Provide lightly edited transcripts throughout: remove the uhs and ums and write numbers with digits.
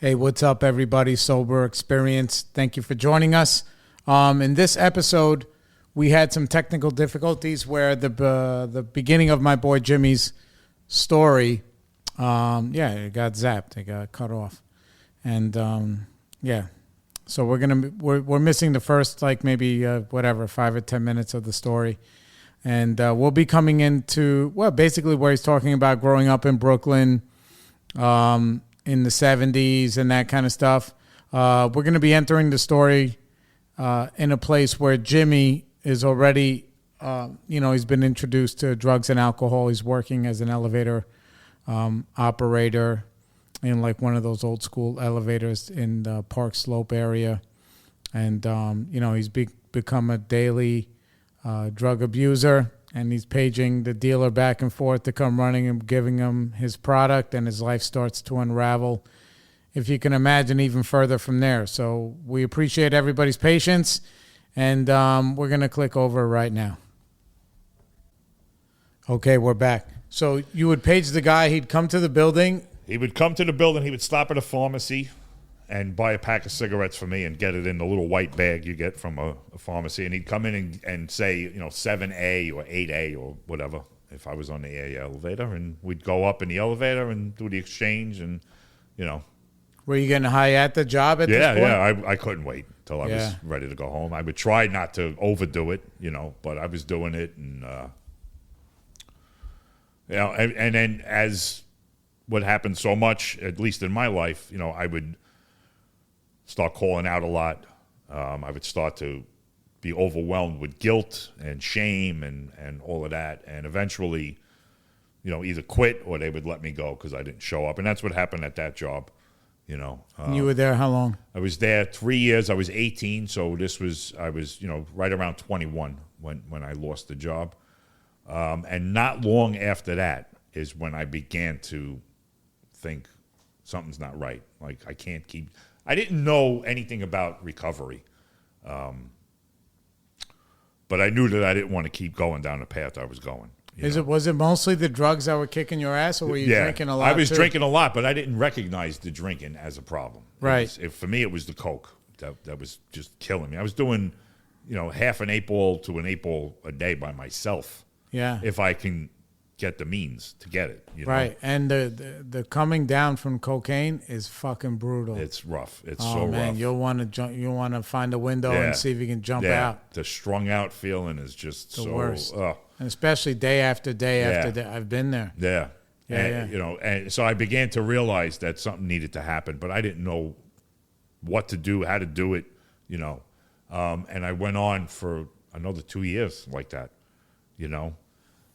Hey, what's up, everybody? Sober Experience. Thank you for joining us. In this episode, we had some technical difficulties where the beginning of my boy Jimmy's story, it got zapped. It got cut off, and so we're missing the first maybe 5 or 10 minutes of the story, and we'll be coming into basically where he's talking about growing up in Brooklyn. In the 70s and that kind of stuff. We're going to be entering the story in a place where Jimmy is already, he's been introduced to drugs and alcohol. He's working as an elevator operator in one of those old school elevators in the Park Slope area. And, he's become a daily drug abuser. And he's paging the dealer back and forth to come running and giving him his product, and his life starts to unravel, if you can imagine, even further from there. So we appreciate everybody's patience, and we're going to click over right now. Okay, we're back. So you would page the guy. He'd come to the building. He would come to the building. He would stop at a pharmacy and buy a pack of cigarettes for me and get it in the little white bag you get from a pharmacy. And he'd come in and say, 7A or 8A or whatever, if I was on the A elevator. And we'd go up in the elevator and do the exchange and, Were you getting high at the job at this point? Yeah, I couldn't wait until I was ready to go home. I would try not to overdo it, but I was doing it. And, and then as what happened so much, at least in my life, I would start calling out a lot. I would start to be overwhelmed with guilt and shame and all of that. And eventually, either quit or they would let me go because I didn't show up. And that's what happened at that job, You were there how long? I was there 3 years. I was 18. So I was right around 21 when I lost the job. And not long after that is when I began to think something's not right. I can't keep... I didn't know anything about recovery, but I knew that I didn't want to keep going down the path I was going. Was it mostly the drugs that were kicking your ass, or were you drinking a lot? I was drinking a lot, but I didn't recognize the drinking as a problem. Right. For me, it was the coke that was just killing me. I was doing, half an 8-ball to an 8-ball a day by myself. Yeah. If I can get the means to get it. Right. And the coming down from cocaine is fucking brutal. It's rough. It's so rough. Oh man, you'll want to jump. You want to find a window and see if you can jump out. The strung out feeling is just the so worst. And especially day after day after day. I've been there. Yeah. And so I began to realize that something needed to happen, but I didn't know what to do, how to do it, and I went on for another 2 years like that,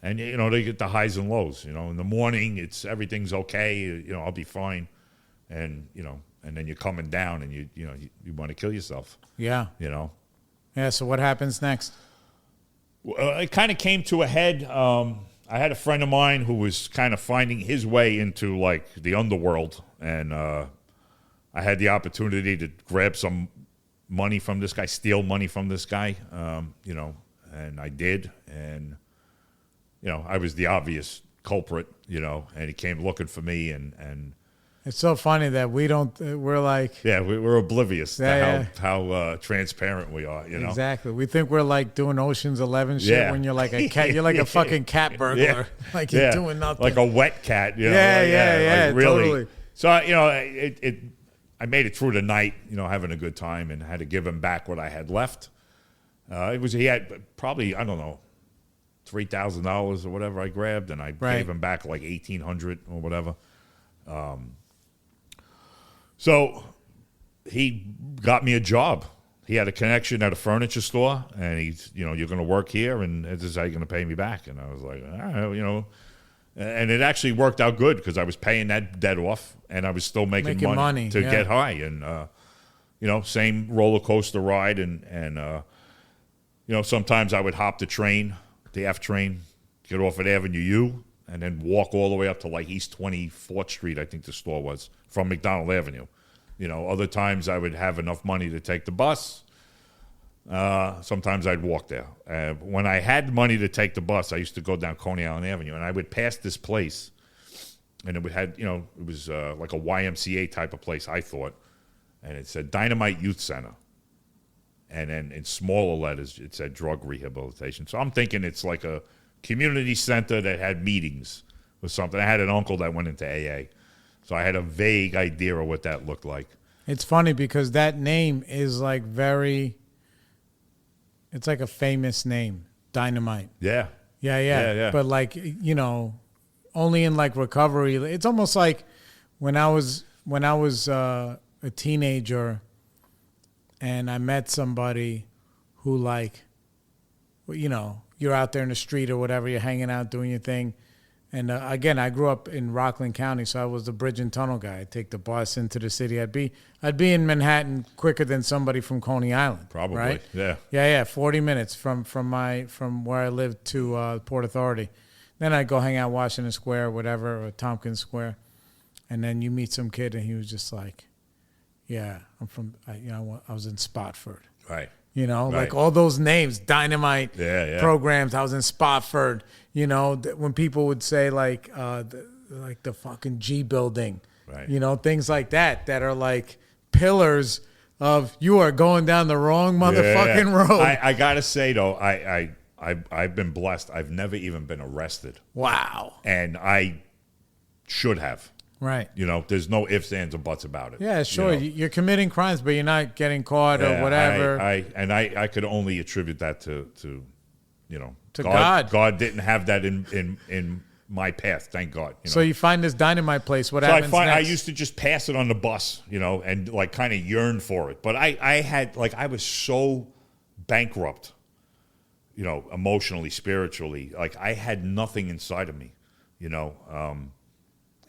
And, they get the highs and lows, In the morning, everything's okay. I'll be fine. And, and then you're coming down and you want to kill yourself. Yeah. Yeah, so what happens next? It kind of came to a head. I had a friend of mine who was kind of finding his way into, the underworld. And I had the opportunity to grab some money from this guy, steal money from this guy, and I did. And... I was the obvious culprit, and he came looking for me, and it's so funny that we're like... Yeah, we're oblivious to how transparent we are, Exactly. We think we're doing Ocean's 11 shit when you're like a cat, you're like a fucking cat burglar. You're doing nothing. Like a wet cat, Yeah, really. Totally. So, I made it through the night, having a good time, and had to give him back what I had left. He had probably, I don't know, $3,000 or whatever I grabbed, and I gave him back $1,800 or whatever. So he got me a job. He had a connection at a furniture store, and he's, you're going to work here, and this is how you're going to pay me back. And I was like, all right, and it actually worked out good because I was paying that debt off, and I was still making money to get high. And, same roller coaster ride, and sometimes I would hop the train, the F train, get off at Avenue U, and then walk all the way up to East 24th Street, I think the store was, from McDonald Avenue. Other times I would have enough money to take the bus. Sometimes I'd walk there. When I had money to take the bus, I used to go down Coney Island Avenue, and I would pass this place and it had, it was like a YMCA type of place, I thought, and it said Dynamite Youth Center, and then in smaller letters it said drug rehabilitation. So I'm thinking it's like a community center that had meetings or something. I had an uncle that went into AA, so I had a vague idea of what that looked like. It's funny because that name is like it's like a famous name, Dynamite. Yeah. Yeah. But like, only in like recovery. It's almost like when I was a teenager and I met somebody who like, you're out there in the street or whatever, you're hanging out doing your thing. And again, I grew up in Rockland County, so I was the bridge and tunnel guy. I'd take the bus into the city. I'd be in Manhattan quicker than somebody from Coney Island. Probably, right? Yeah. 40 minutes from where I lived to Port Authority. Then I'd go hang out Washington Square, whatever, or Tompkins Square, and then you meet some kid, and he was just like, "Yeah, I'm from, I was in Spotsford." Right. Like Right. all those names, Dynamite programs. I was in Spotsford. When people would say like the fucking G building, right. Things like that are like pillars of you are going down the wrong motherfucking road. I gotta say though, I've been blessed. I've never even been arrested. Wow. And I should have. Right. There's no ifs, ands, or buts about it. Yeah, sure. You're committing crimes, but you're not getting caught or whatever. I could only attribute that to God. God didn't have that in my path, thank God. So you find this Dynamite place. What happens next? I used to just pass it on the bus, and like kind of yearn for it. But I was so bankrupt, emotionally, spiritually. Like I had nothing inside of me,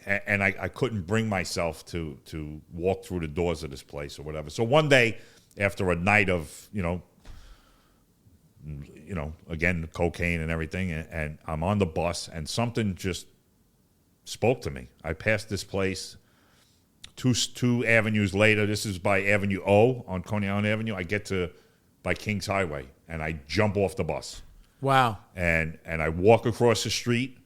and I couldn't bring myself to walk through the doors of this place or whatever. So one day, after a night of, again, cocaine and everything, and I'm on the bus, and something just spoke to me. I passed this place two avenues later. This is by Avenue O on Coney Island Avenue. I get by Kings Highway, and I jump off the bus. Wow. And I walk across the street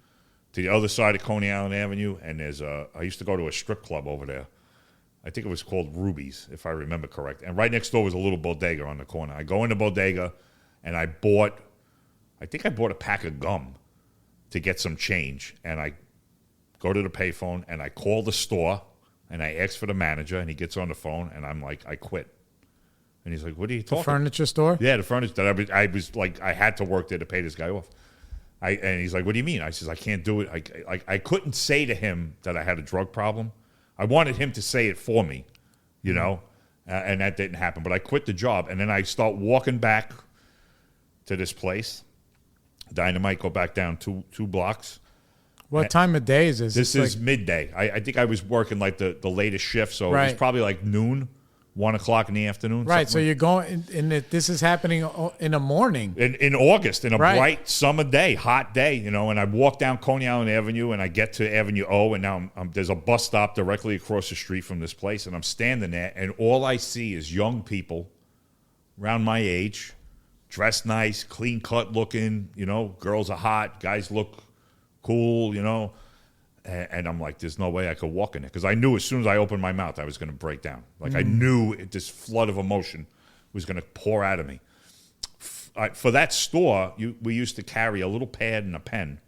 to the other side of Coney Island Avenue, and I used to go to a strip club over there. I think it was called Ruby's, if I remember correct. And right next door was a little bodega on the corner. I go in the bodega, and I bought a pack of gum to get some change. And I go to the payphone, and I call the store, and I ask for the manager, and he gets on the phone, and I'm like, I quit. And he's like, what are you talking about? The furniture store? Yeah, the furniture. I was like, I had to work there to pay this guy off. And he's like, what do you mean? I says, I can't do it. I couldn't say to him that I had a drug problem. I wanted him to say it for me, and that didn't happen. But I quit the job, and then I start walking back to this place. Dynamite, go back down two blocks. What time of day is this? This is midday. I think I was working like the latest shift, so it was probably like noon. 1 o'clock in the afternoon. Right, so you're going, and this is happening in the morning. In August, in a bright summer day, hot day, and I walk down Coney Island Avenue, and I get to Avenue O, and now there's a bus stop directly across the street from this place, and I'm standing there, and all I see is young people around my age, dressed nice, clean-cut looking, girls are hot, guys look cool, And I'm like, there's no way I could walk in there. Because I knew as soon as I opened my mouth, I was going to break down. Like, I knew this flood of emotion was going to pour out of me. For that store, we used to carry a little pad and a pen.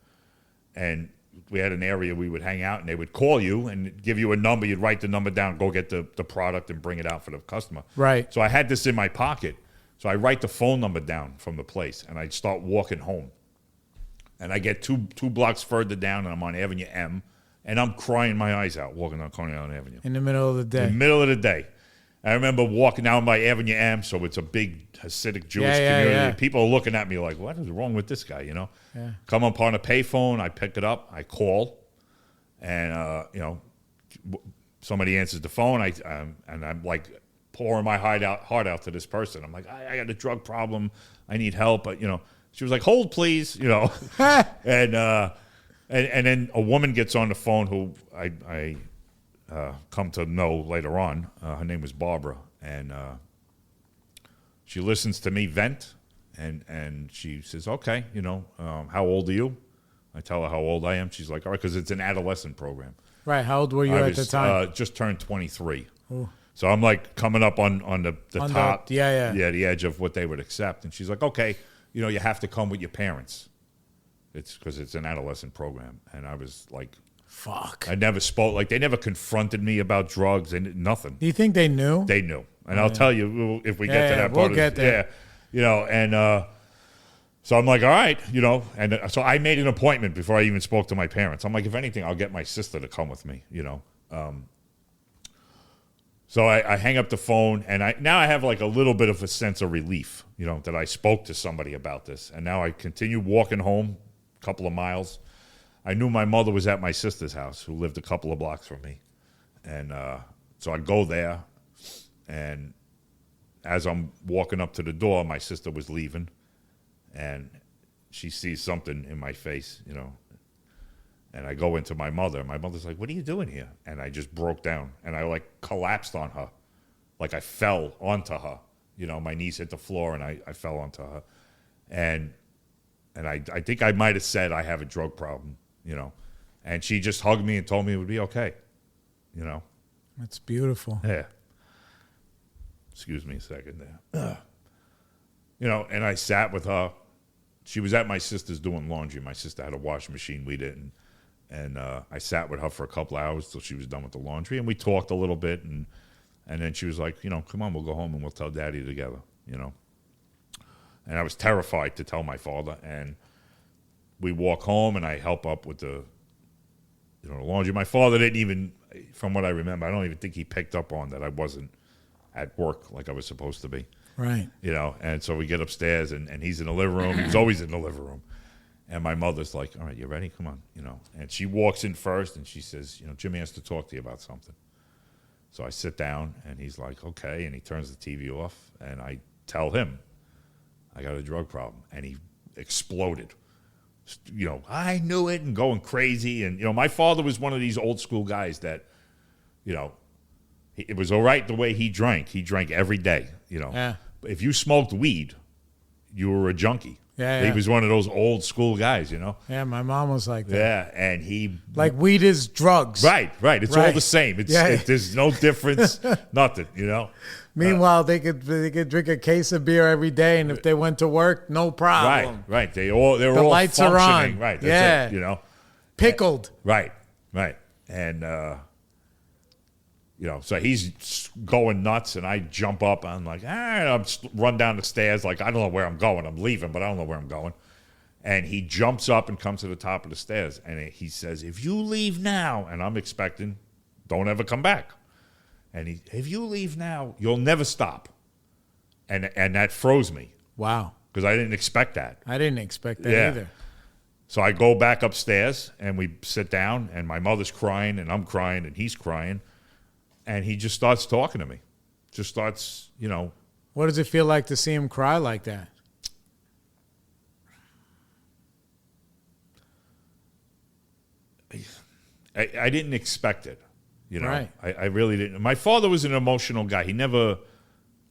And we had an area we would hang out, and they would call you and give you a number. You'd write the number down, go get the product, and bring it out for the customer. Right. So I had this in my pocket. So I write the phone number down from the place, and I start walking home. And I get two blocks further down, and I'm on Avenue M, and I'm crying my eyes out walking on Coney Island Avenue. In the middle of the day. In the middle of the day. I remember walking down by Avenue M, so it's a big Hasidic Jewish community. Yeah. People are looking at me like, what is wrong with this guy, Yeah. Come up on a payphone, I pick it up, I call, and, somebody answers the phone, and I'm like pouring my heart out to this person. I'm like, I got a drug problem, I need help, but, she was like, hold, please, and then a woman gets on the phone who I come to know later on. Her name was Barbara, and she listens to me vent, and she says, okay, how old are you? I tell her how old I am. She's like, all right, because it's an adolescent program. Right. How old were you at the time? Just turned 23. Ooh. So I'm like coming up on the top. The edge of what they would accept. And she's like, okay, you have to come with your parents. It's because it's an adolescent program. And I was like, fuck. I never spoke. Like, they never confronted me about drugs and nothing. Do you think they knew? They knew. And I'll tell you if we get to that part. We'll get there. And so I'm like, all right, and so I made an appointment before I even spoke to my parents. I'm like, if anything, I'll get my sister to come with me, So I hang up the phone, and now I have like a little bit of a sense of relief, that I spoke to somebody about this. And now I continue walking home a couple of miles. I knew my mother was at my sister's house, who lived a couple of blocks from me. And so I go there, and as I'm walking up to the door, my sister was leaving. And she sees something in my face, and I go into my mother. My mother's like, what are you doing here? And I just broke down, and I like collapsed on her. Like I fell onto her. My knees hit the floor, and I fell onto her. And I think I might have said I have a drug problem, And she just hugged me and told me it would be okay, That's beautiful. Yeah. Excuse me a second there. And I sat with her. She was at my sister's doing laundry. My sister had a washing machine. We didn't. And I sat with her for a couple hours till she was done with the laundry. And we talked a little bit. And then she was like, come on, we'll go home and we'll tell Daddy together, And I was terrified to tell my father. And we walk home, and I help up with the laundry. My father didn't even, from what I remember, I don't even think he picked up on that I wasn't at work like I was supposed to be. Right. And so we get upstairs, and he's in the living room. He's always in the living room. And my mother's like, all right, you ready? Come on, And she walks in first, and she says, Jimmy has to talk to you about something. So I sit down, and he's like, okay. And he turns the TV off, and I tell him, I got a drug problem. And he exploded. I knew it, and going crazy. And, my father was one of these old school guys that, it was all right the way he drank. He drank every day, Yeah. If you smoked weed, you were a junkie. Yeah. He was one of those old school guys, Yeah, my mom was like that. Yeah, and he... Like weed is drugs. Right. It's all the same. There's no difference, nothing, Meanwhile, they could drink a case of beer every day, and if they went to work, no problem. Right. They were all lights are functioning. on. Right, that's it, Pickled. Right. And... so he's going nuts, and I jump up. I'm like, I'm run down the stairs. Like, I don't know where I'm going. I'm leaving, but I don't know where I'm going. And he jumps up and comes to the top of the stairs, and he says, if you leave now, and I'm expecting, don't ever come back. And if you leave now, you'll never stop. And that froze me. Wow. Because I didn't expect that. I didn't expect that either. So I go back upstairs, and we sit down, and my mother's crying, and I'm crying, and he's crying. And he just starts talking to me. Just starts, What does it feel like to see him cry like that? I didn't expect it. Right. I really didn't. My father was an emotional guy. He never,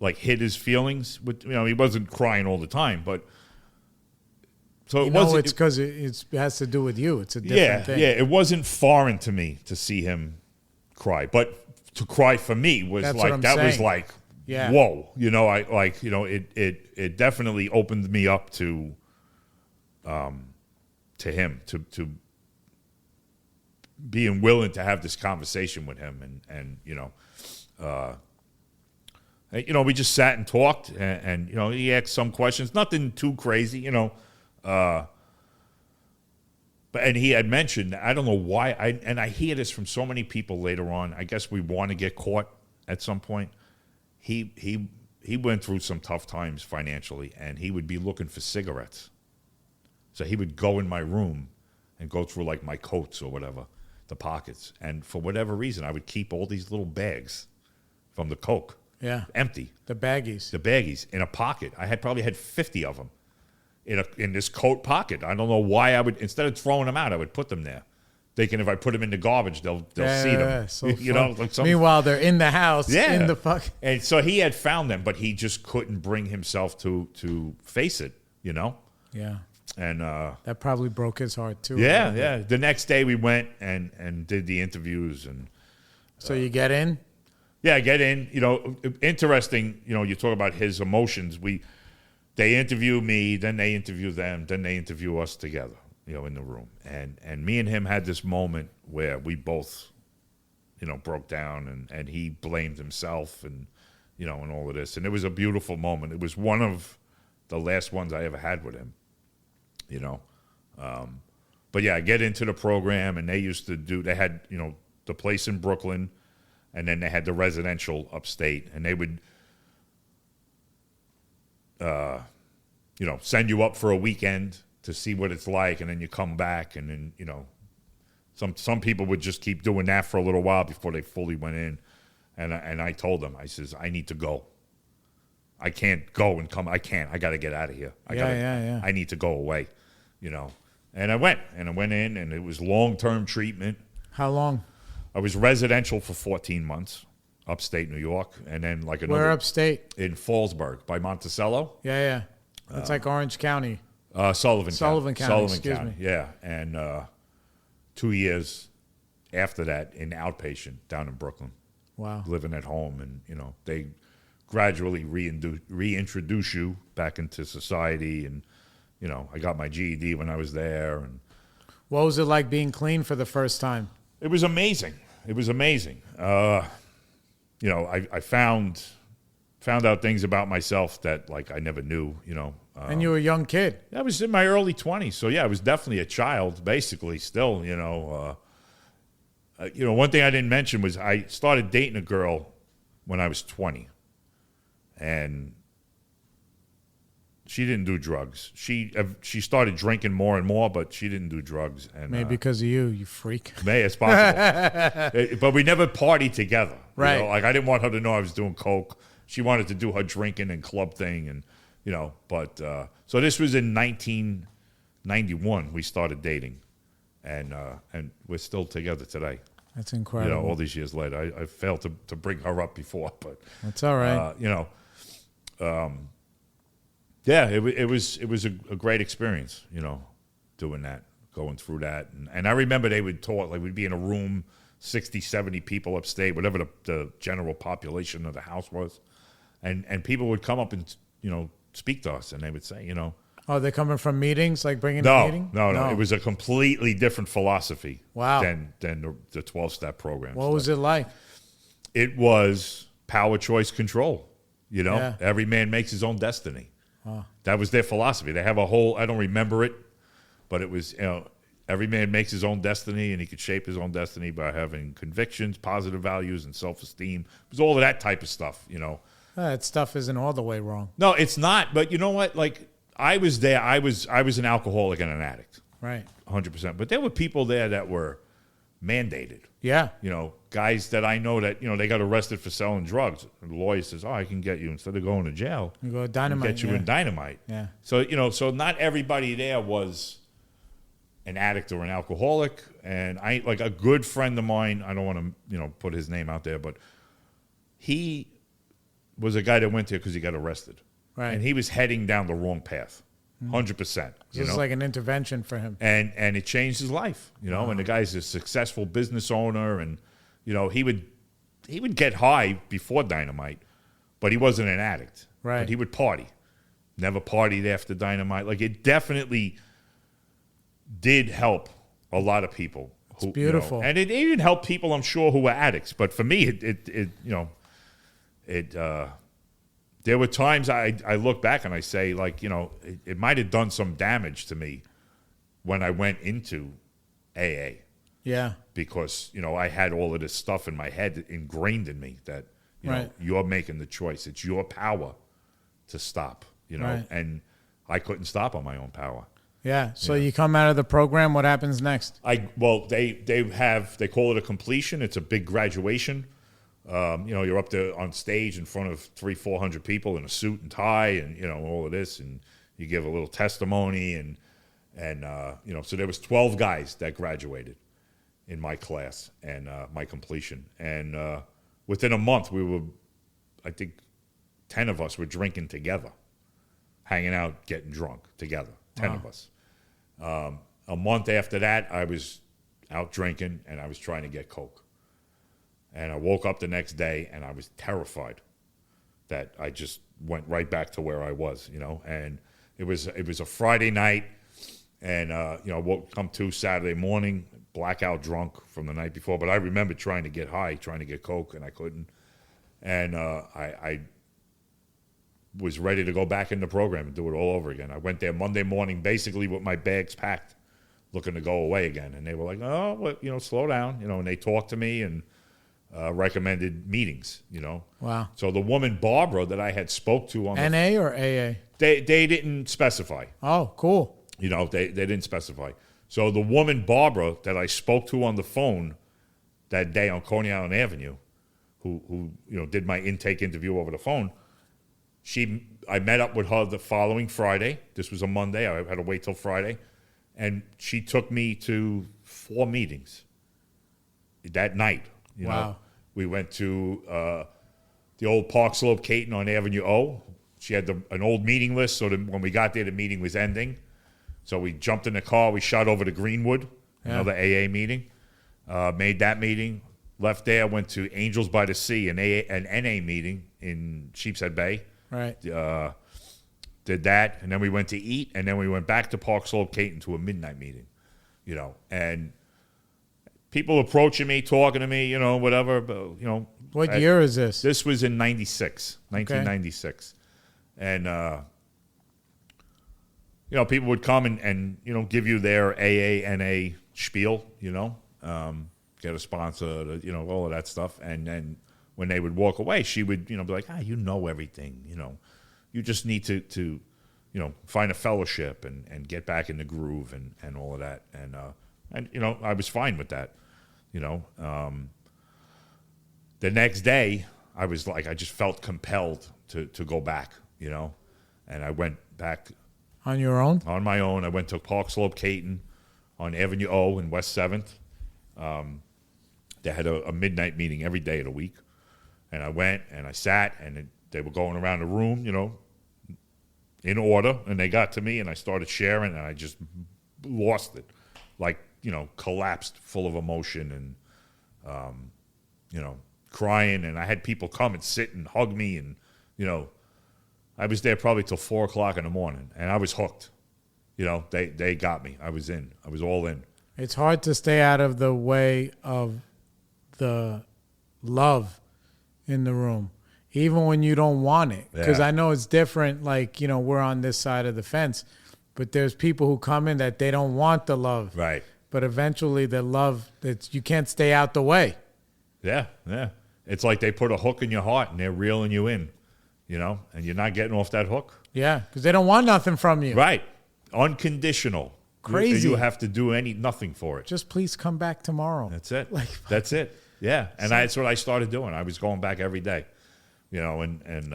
hid his feelings. He wasn't crying all the time, but... So it's because it has to do with you. It's a different thing. Yeah, it wasn't foreign to me to see him cry. But... to cry for me was was like, whoa, it definitely opened me up to him, to being willing to have this conversation with him. And we just sat and talked, and he asked some questions, nothing too crazy, and he had mentioned, I don't know why, and I hear this from so many people later on. I guess we want to get caught at some point. He went through some tough times financially, and he would be looking for cigarettes. So he would go in my room and go through like my coats or whatever, the pockets. And for whatever reason, I would keep all these little bags from the Coke. Yeah. Empty. The baggies in a pocket. I probably had 50 of them. In this coat pocket. I don't know why I would, instead of throwing them out, I would put them there. Thinking if I put them in the garbage, they'll see them. So meanwhile, they're in the house, in the fuck. And so he had found them, but he just couldn't bring himself to face it, Yeah. And that probably broke his heart too. yeah. The next day we went and did the interviews. And so you get in? yeah, get in. Interesting. You talk about his emotions. They interview me, then they interview them, then they interview us together. In the room, and me and him had this moment where we both, broke down, and he blamed himself, and and all of this, and it was a beautiful moment. It was one of the last ones I ever had with him. But yeah, I get into the program, and they had the place in Brooklyn, and then they had the residential upstate, and they would send you up for a weekend to see what it's like, and then you come back, and then some people would just keep doing that for a little while before they fully went in, and I told them, I says, I need to go. I can't go and come. I can't. I got to get out of here. I need to go away, And I went in, and it was long-term treatment. How long? I was residential for 14 months, upstate New York, and then Where upstate? In Fallsburg by Monticello. Yeah. It's like Orange County. Sullivan County. Excuse me. Yeah, and 2 years after that in outpatient down in Brooklyn. Wow. Living at home, and they gradually reintroduce you back into society, and I got my GED when I was there. And what was it like being clean for the first time? It was amazing. I found out things about myself that I never knew. And you were a young kid. I was in my early 20s, so yeah, I was definitely a child, basically. Still, one thing I didn't mention was I started dating a girl when I was 20, and she didn't do drugs. She started drinking more and more, but she didn't do drugs. And maybe because of you freak. It's possible. But we never partied together. Right. I didn't want her to know I was doing coke. She wanted to do her drinking and club thing, and But so this was in 1991. We started dating, and we're still together today. That's incredible. All these years later, I failed to bring her up before, but that's all right. Yeah, it was a great experience. Doing that, going through that, and I remember they would talk we'd be in a room, 60, 70 people upstate, whatever the general population of the house was, and people would come up and speak to us, and they would say, oh, they're coming from meetings, bringing a meeting? No. It was a completely different philosophy. Wow. Than the 12-step program. What was it like? It was power, choice, control. Yeah. Every man makes his own destiny. Oh. That was their philosophy. They have a whole, I don't remember it, but it was, every man makes his own destiny, and he could shape his own destiny by having convictions, positive values, and self-esteem. It was all of that type of stuff, That stuff isn't all the way wrong. No, it's not. But you know what? I was there. I was an alcoholic and an addict. Right. 100%. But there were people there that were mandated. Yeah. Guys that I know that, they got arrested for selling drugs. And the lawyer says, I can get you, instead of going to jail, you go dynamite. Get you in dynamite. Yeah. So, so not everybody there was an addict or an alcoholic. And a good friend of mine, I don't want to, put his name out there, but he was a guy that went there because he got arrested. Right. And he was heading down the wrong path, 100%. This is like an intervention for him. And it changed his life, and the guy's a successful business owner, and, he would get high before dynamite, but he wasn't an addict. Right. But he would party. Never partied after dynamite. It definitely did help a lot of people. It's beautiful. And it even helped people, I'm sure, who were addicts. But for me, there were times I look back and I say, it might have done some damage to me when I went into AA. Yeah. Because, I had all of this stuff in my head ingrained in me that, right. You're making the choice. It's your power to stop, right. And I couldn't stop on my own power. Yeah. So you come out of the program, what happens next? They call it a completion. It's a big graduation. You're up there on stage in front of 300-400 people in a suit and tie, and all of this, and you give a little testimony, and so there was 12 guys that graduated in my class and my completion, and within a month I think 10 of us were drinking together, hanging out, getting drunk together, 10 of us. A month after that, I was out drinking and I was trying to get coke. And I woke up the next day and I was terrified that I just went right back to where I was, And it was a Friday night, and come to Saturday morning, blackout drunk from the night before. But I remember trying to get high, trying to get coke, and I couldn't. And I was ready to go back in the program and do it all over again. I went there Monday morning, basically with my bags packed, looking to go away again. And they were like, "Oh, well, slow down," And they talked to me and recommended meetings, Wow. So the woman Barbara that I had spoke to on NA or AA? They didn't specify. Oh, cool. They didn't specify. So the woman Barbara that I spoke to on the phone that day on Coney Island Avenue, who did my intake interview over the phone, I met up with her the following Friday. This was a Monday. I had to wait till Friday, and she took me to 4 meetings that night. Wow. We went to the old Park Slope Caton on Avenue O. She had an old meeting list, so that when we got there, the meeting was ending. So we jumped in the car. We shot over to Greenwood, another AA meeting. Made that meeting. Left there, went to Angels by the Sea, an NA meeting in Sheepshead Bay. Right. Did that, and then we went to eat, and then we went back to Park Slope Caton to a midnight meeting. And people approaching me, talking to me, whatever. But, What year is this? This was in 1996. And, people would come and give you their AA, NA spiel, get a sponsor, all of that stuff. And then when they would walk away, she would, be like, everything, you just need to find a fellowship and get back in the groove and all of that. And I was fine with that. The next day, I was like, I just felt compelled to go back, and I went back on your own. On my own, I went to Park Slope Caton on Avenue O in West 7th. They had a midnight meeting every day of the week, and I went and I sat, and they were going around the room, in order, and they got to me, and I started sharing, and I just lost it, like, collapsed, full of emotion, and crying, and I had people come and sit and hug me, and I was there probably till 4 o'clock in the morning, and I was hooked. They got me. I was in. I was all in. It's hard to stay out of the way of the love in the room, even when you don't want it. Because I know it's different. Like, we're on this side of the fence, but there's people who come in that they don't want the love. Right. But eventually the love, you can't stay out the way. Yeah. It's like they put a hook in your heart and they're reeling you in, and you're not getting off that hook. Yeah, because they don't want nothing from you. Right. Unconditional. Crazy. You have to do nothing for it. Just please come back tomorrow. That's it. That's it. Yeah. And that's what I started doing. I was going back every day, and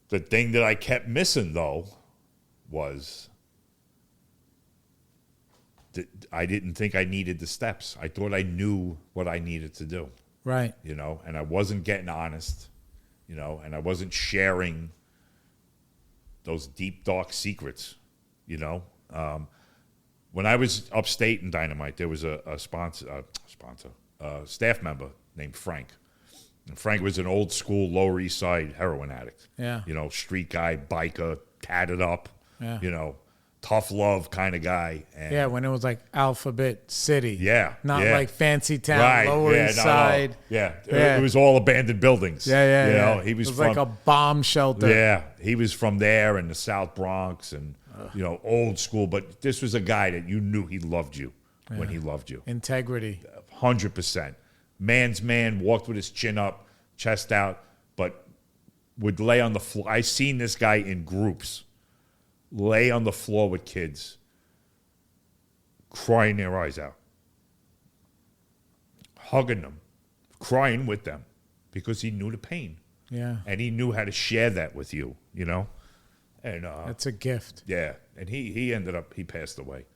the thing that I kept missing, though, was I didn't think I needed the steps. I thought I knew what I needed to do. Right. And I wasn't getting honest, and I wasn't sharing those deep, dark secrets, When I was upstate in Dynamite, there was a staff member named Frank. And Frank was an old school Lower East Side heroin addict. Yeah. Street guy, biker, tatted up, Yeah. Tough love kind of guy. And when it was like Alphabet City. Yeah. Not like Fancy Town, right. Lower East Side. No. Yeah. It was all abandoned buildings. Yeah. He was it was from, like a bomb shelter. Yeah. He was from there in the South Bronx and, old school. But this was a guy that you knew he loved you when he loved you. Integrity. 100%. Man's man, walked with his chin up, chest out, but would lay on the floor. I seen this guy in groups lay on the floor with kids, crying their eyes out, hugging them, crying with them, because he knew the pain. Yeah. And he knew how to share that with you, And that's a gift. Yeah. And he ended up, he passed away.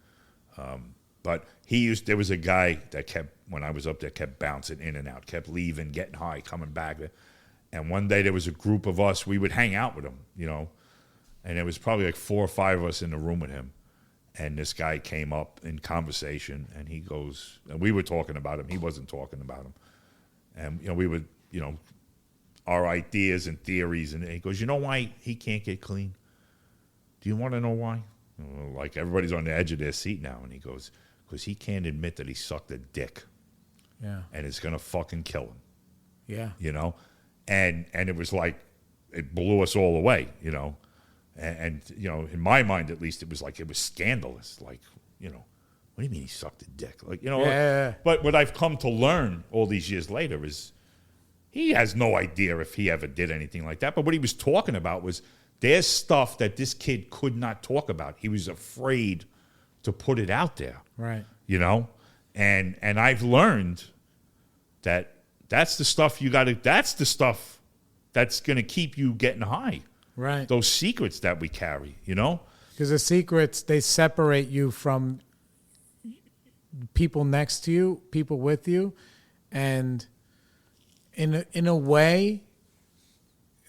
But there was a guy that kept, when I was up there, kept bouncing in and out, kept leaving, getting high, coming back. And one day there was a group of us, we would hang out with him, And there was probably like 4 or 5 of us in the room with him. And this guy came up in conversation, and he goes, and we were talking about him. He wasn't talking about him. And, we would, our ideas and theories. And he goes, you know why he can't get clean? Do you want to know why? Like everybody's on the edge of their seat now. And he goes, because he can't admit that he sucked a dick. Yeah. And it's going to fucking kill him. Yeah. And it was like, it blew us all away, And in my mind, at least, it was scandalous. Like, what do you mean he sucked a dick? Like, Yeah. But what I've come to learn all these years later is he has no idea if he ever did anything like that. But what he was talking about was there's stuff that this kid could not talk about. He was afraid to put it out there. Right. And I've learned that that's the stuff that's the stuff that's going to keep you getting high. Right. Those secrets that we carry, Because the secrets, they separate you from people next to you, people with you, and in a way,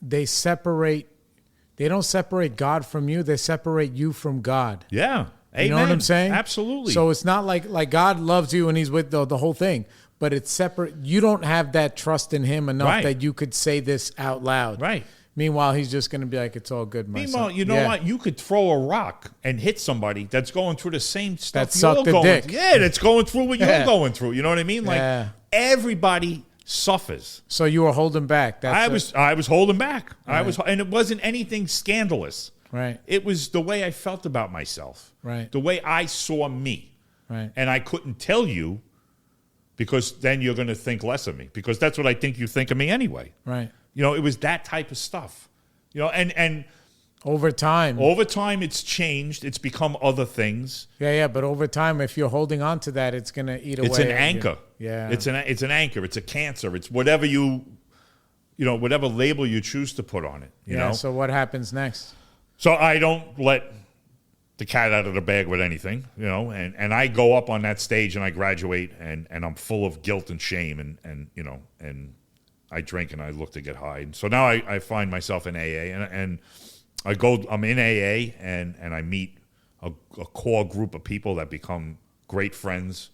they don't separate God from you, they separate you from God. Yeah. Amen. You know what I'm saying? Absolutely. So it's not like God loves you and he's with the whole thing, but it's separate. You don't have that trust in him enough that you could say this out loud. Right. Meanwhile, he's just going to be like, it's all good, my Meanwhile, son. you know what? You could throw a rock and hit somebody that's going through the same stuff that sucked you're a going dick. through. Yeah, that's going through what you're going through. You know what I mean? Like everybody suffers. So you were holding back. I was holding back. Right. And it wasn't anything scandalous. Right. It was the way I felt about myself. Right. The way I saw me. Right. And I couldn't tell you because then you're going to think less of me because that's what I think you think of me anyway. Right. It was that type of stuff. And over time it's changed. It's become other things. Yeah, but over time, if you're holding on to that, it's going to eat away. It's an anchor. Yeah. It's an anchor. It's a cancer. It's whatever whatever label you choose to put on it. You know. So what happens next? So I don't let the cat out of the bag with anything, and I go up on that stage and I graduate and I'm full of guilt and shame and I drink and I look to get high. And so now I find myself in AA and I'm in AA and I meet a core group of people that become great friends.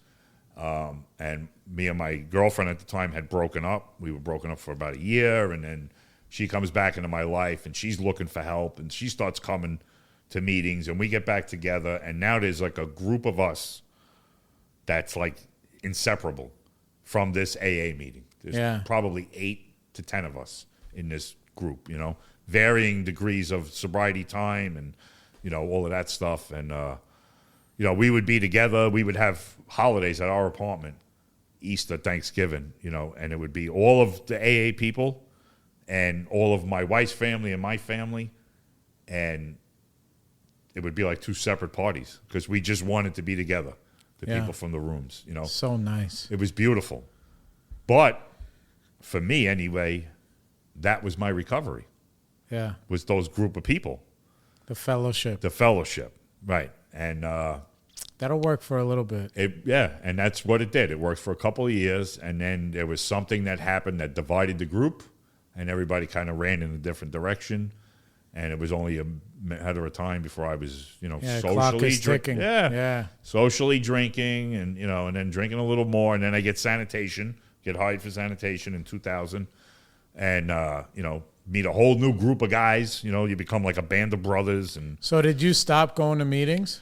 And me and my girlfriend at the time had broken up. We were broken up for about a year, and then she comes back into my life and she's looking for help and she starts coming to meetings and we get back together. And now there's like a group of us that's like inseparable from this AA meeting. There's probably 8 to 10 of us in this group, varying degrees of sobriety time and, all of that stuff. And, we would be together. We would have holidays at our apartment, Easter, Thanksgiving, and it would be all of the AA people and all of my wife's family and my family. And it would be like 2 separate parties because we just wanted to be together, the people from the rooms, So nice. It was beautiful. But for me anyway, that was my recovery. Yeah. Was those group of people. The fellowship. Right. And that'll work for a little bit. And that's what it did. It worked for a couple of years, and then there was something that happened that divided the group, and everybody kind of ran in a different direction. And it was only a matter of time before I was, socially drinking. Socially drinking, and and then drinking a little more, and then I get hired for sanitation in 2000, and meet a whole new group of guys. You become like a band of brothers. And so, did you stop going to meetings?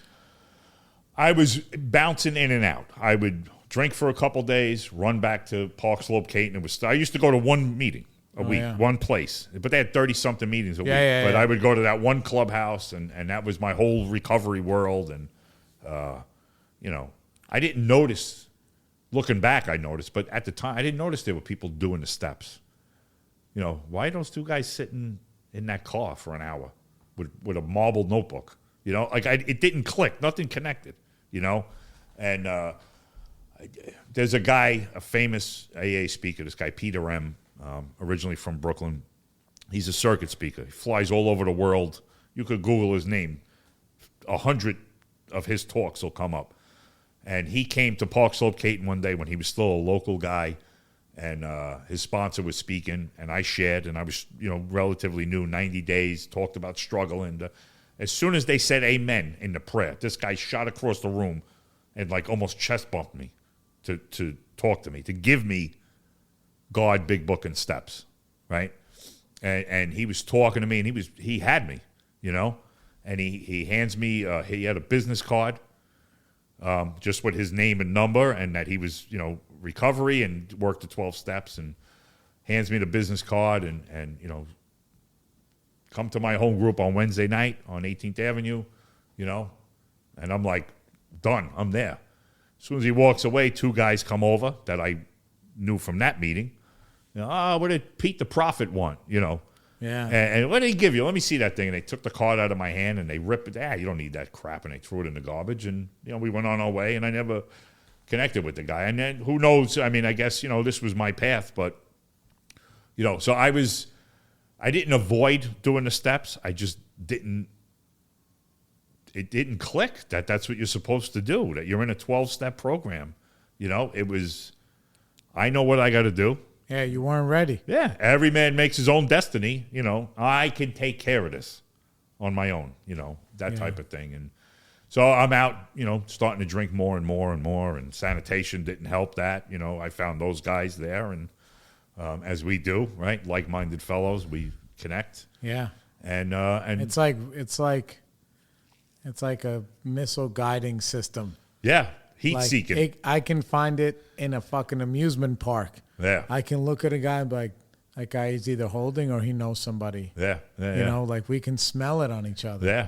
I was bouncing in and out. I would drink for a couple days, run back to Park Slope, Caton. I used to go to one meeting a week, one place, but they had 30-something meetings a week. But I would go to that one clubhouse, and that was my whole recovery world. And I didn't notice. Looking back, I noticed, but at the time, I didn't notice there were people doing the steps. Why are those 2 guys sitting in that car for an hour with a marble notebook? It didn't click, nothing connected. And there's a guy, a famous AA speaker, this guy Peter M., originally from Brooklyn. He's a circuit speaker. He flies all over the world. You could Google his name. 100 of his talks will come up. And he came to Park Slope, Caton one day when he was still a local guy, and his sponsor was speaking, and I shared, and I was, relatively new, 90 days, talked about struggling. As soon as they said amen in the prayer, this guy shot across the room and like almost chest bumped me to talk to me, to give me God, Big Book, and Steps, right? And he was talking to me, and he had me, you know? And he hands me, he had a business card, just with his name and number, and that he was, you know, recovery and worked the 12 steps, and hands me the business card, and you know, come to my home group on Wednesday night on 18th Avenue, you know? And I'm like, done, I'm there. As soon as he walks away, 2 guys come over that I knew from that meeting. You know, what did Pete the Prophet want, you know? Yeah. And what did he give you? Let me see that thing. And they took the card out of my hand and they ripped it. You don't need that crap. And they threw it in the garbage. And, you know, we went on our way, and I never connected with the guy. And then who knows? I mean, I guess, you know, this was my path. But, you know, so I didn't avoid doing the steps. I just didn't. It didn't click that that's what you're supposed to do, that you're in a 12-step program. You know, it was, I know what I got to do. Yeah, you weren't ready. Yeah, every man makes his own destiny. You know, I can take care of this on my own, you know, that type of thing. And so I'm out, you know, starting to drink more and more and more, and sanitation didn't help that. You know, I found those guys there, and as we do, right, like-minded fellows, we connect. Yeah. And it's like a missile guiding system. Yeah, heat seeking. I can find it in a fucking amusement park. Yeah. I can look at a guy and be like, that guy is either holding or he knows somebody. Yeah. You know, like we can smell it on each other. Yeah.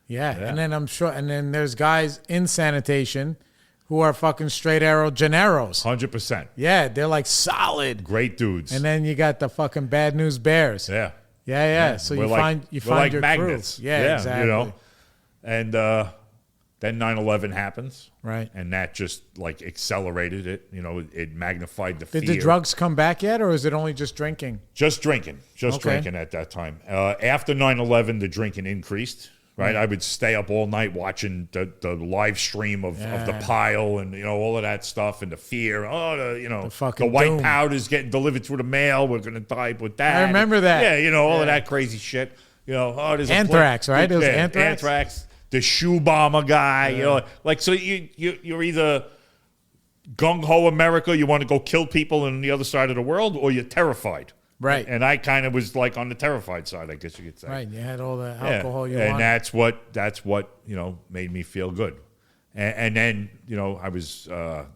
Yeah. And then I'm sure, and then there's guys in sanitation who are fucking straight arrow generos. 100%. Yeah. They're like solid. Great dudes. And then you got the fucking bad news bears. Yeah. Yeah. So you find like your magnets. crew. Yeah, exactly. You know, and then 9/11 happens. Right. And that just like accelerated it. You know, it magnified the fear. Did the drugs come back yet, or is it only just drinking? Just drinking. Drinking at that time. After 9/11, the drinking increased. Right. I would stay up all night watching the live stream of the pile, and, you know, all of that stuff, and the fear. Oh, the white doom. powder's getting delivered through the mail. We're going to die with that. I remember that. Yeah, you know, all of that crazy shit. You know, there's anthrax, right? It was anthrax. Anthrax. The shoe bomber guy. You know, like, so you're either gung ho America, you want to go kill people on the other side of the world, or you're terrified. Right. And I kind of was like on the terrified side, I guess you could say. Right. You had all the alcohol you wanted. wanted. And that's what, you know, made me feel good. And then, you know, I was at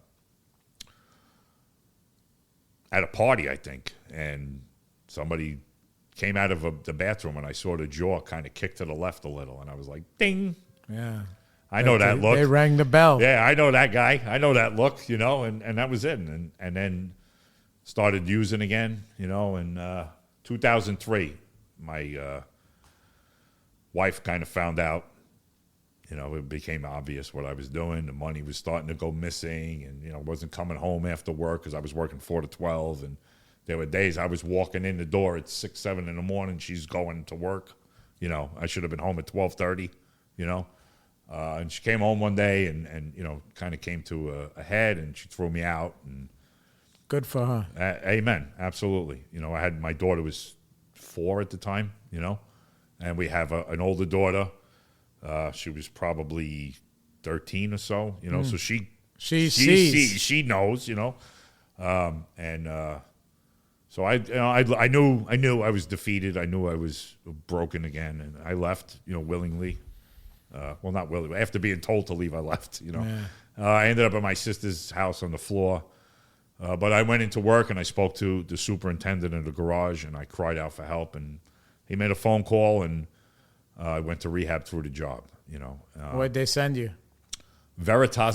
a party, I think, and somebody came out of the bathroom, and I saw the jaw kind of kick to the left a little, and I was like, ding. Yeah. I know that look. They rang the bell. Yeah, I know that guy. I know that look, you know, and that was it. And then started using again, you know. In 2003, my wife kind of found out, you know, it became obvious what I was doing. The money was starting to go missing, and, you know, wasn't coming home after work because I was working 4 to 12. And there were days I was walking in the door at 6, 7 in the morning. She's going to work. You know, I should have been home at 12:30, you know. And she came home one day and you know, kind of came to a head, and she threw me out. And good for her. Amen. Absolutely. You know, my daughter was 4 at the time, you know, and we have an older daughter. She was probably 13 or so, you know, so she sees. She knows, you know. So I knew I was defeated. I knew I was broken again, and I left, you know, willingly. Well, not willingly. After being told to leave, I left, you know. Yeah. I ended up at my sister's house on the floor. But I went into work, and I spoke to the superintendent in the garage, and I cried out for help. And he made a phone call, and I went to rehab through the job, you know. Where'd they send you? Veritas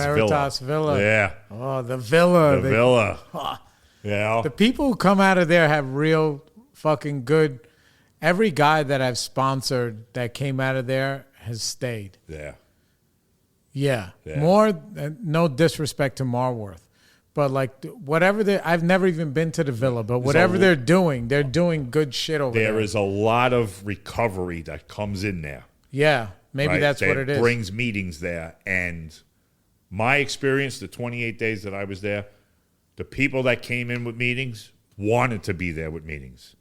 Villa. Yeah. Oh, the Villa. The Villa. Yeah. The people who come out of there have real fucking good. Every guy that I've sponsored that came out of there has stayed. Yeah. Yeah. More, no disrespect to Marworth. But like whatever I've never even been to the Villa, but whatever they're doing good shit over there. There is a lot of recovery that comes in there. Yeah, maybe that's what it is. It brings meetings there. And my experience, the 28 days that I was there, the people that came in with meetings wanted to be there with meetings.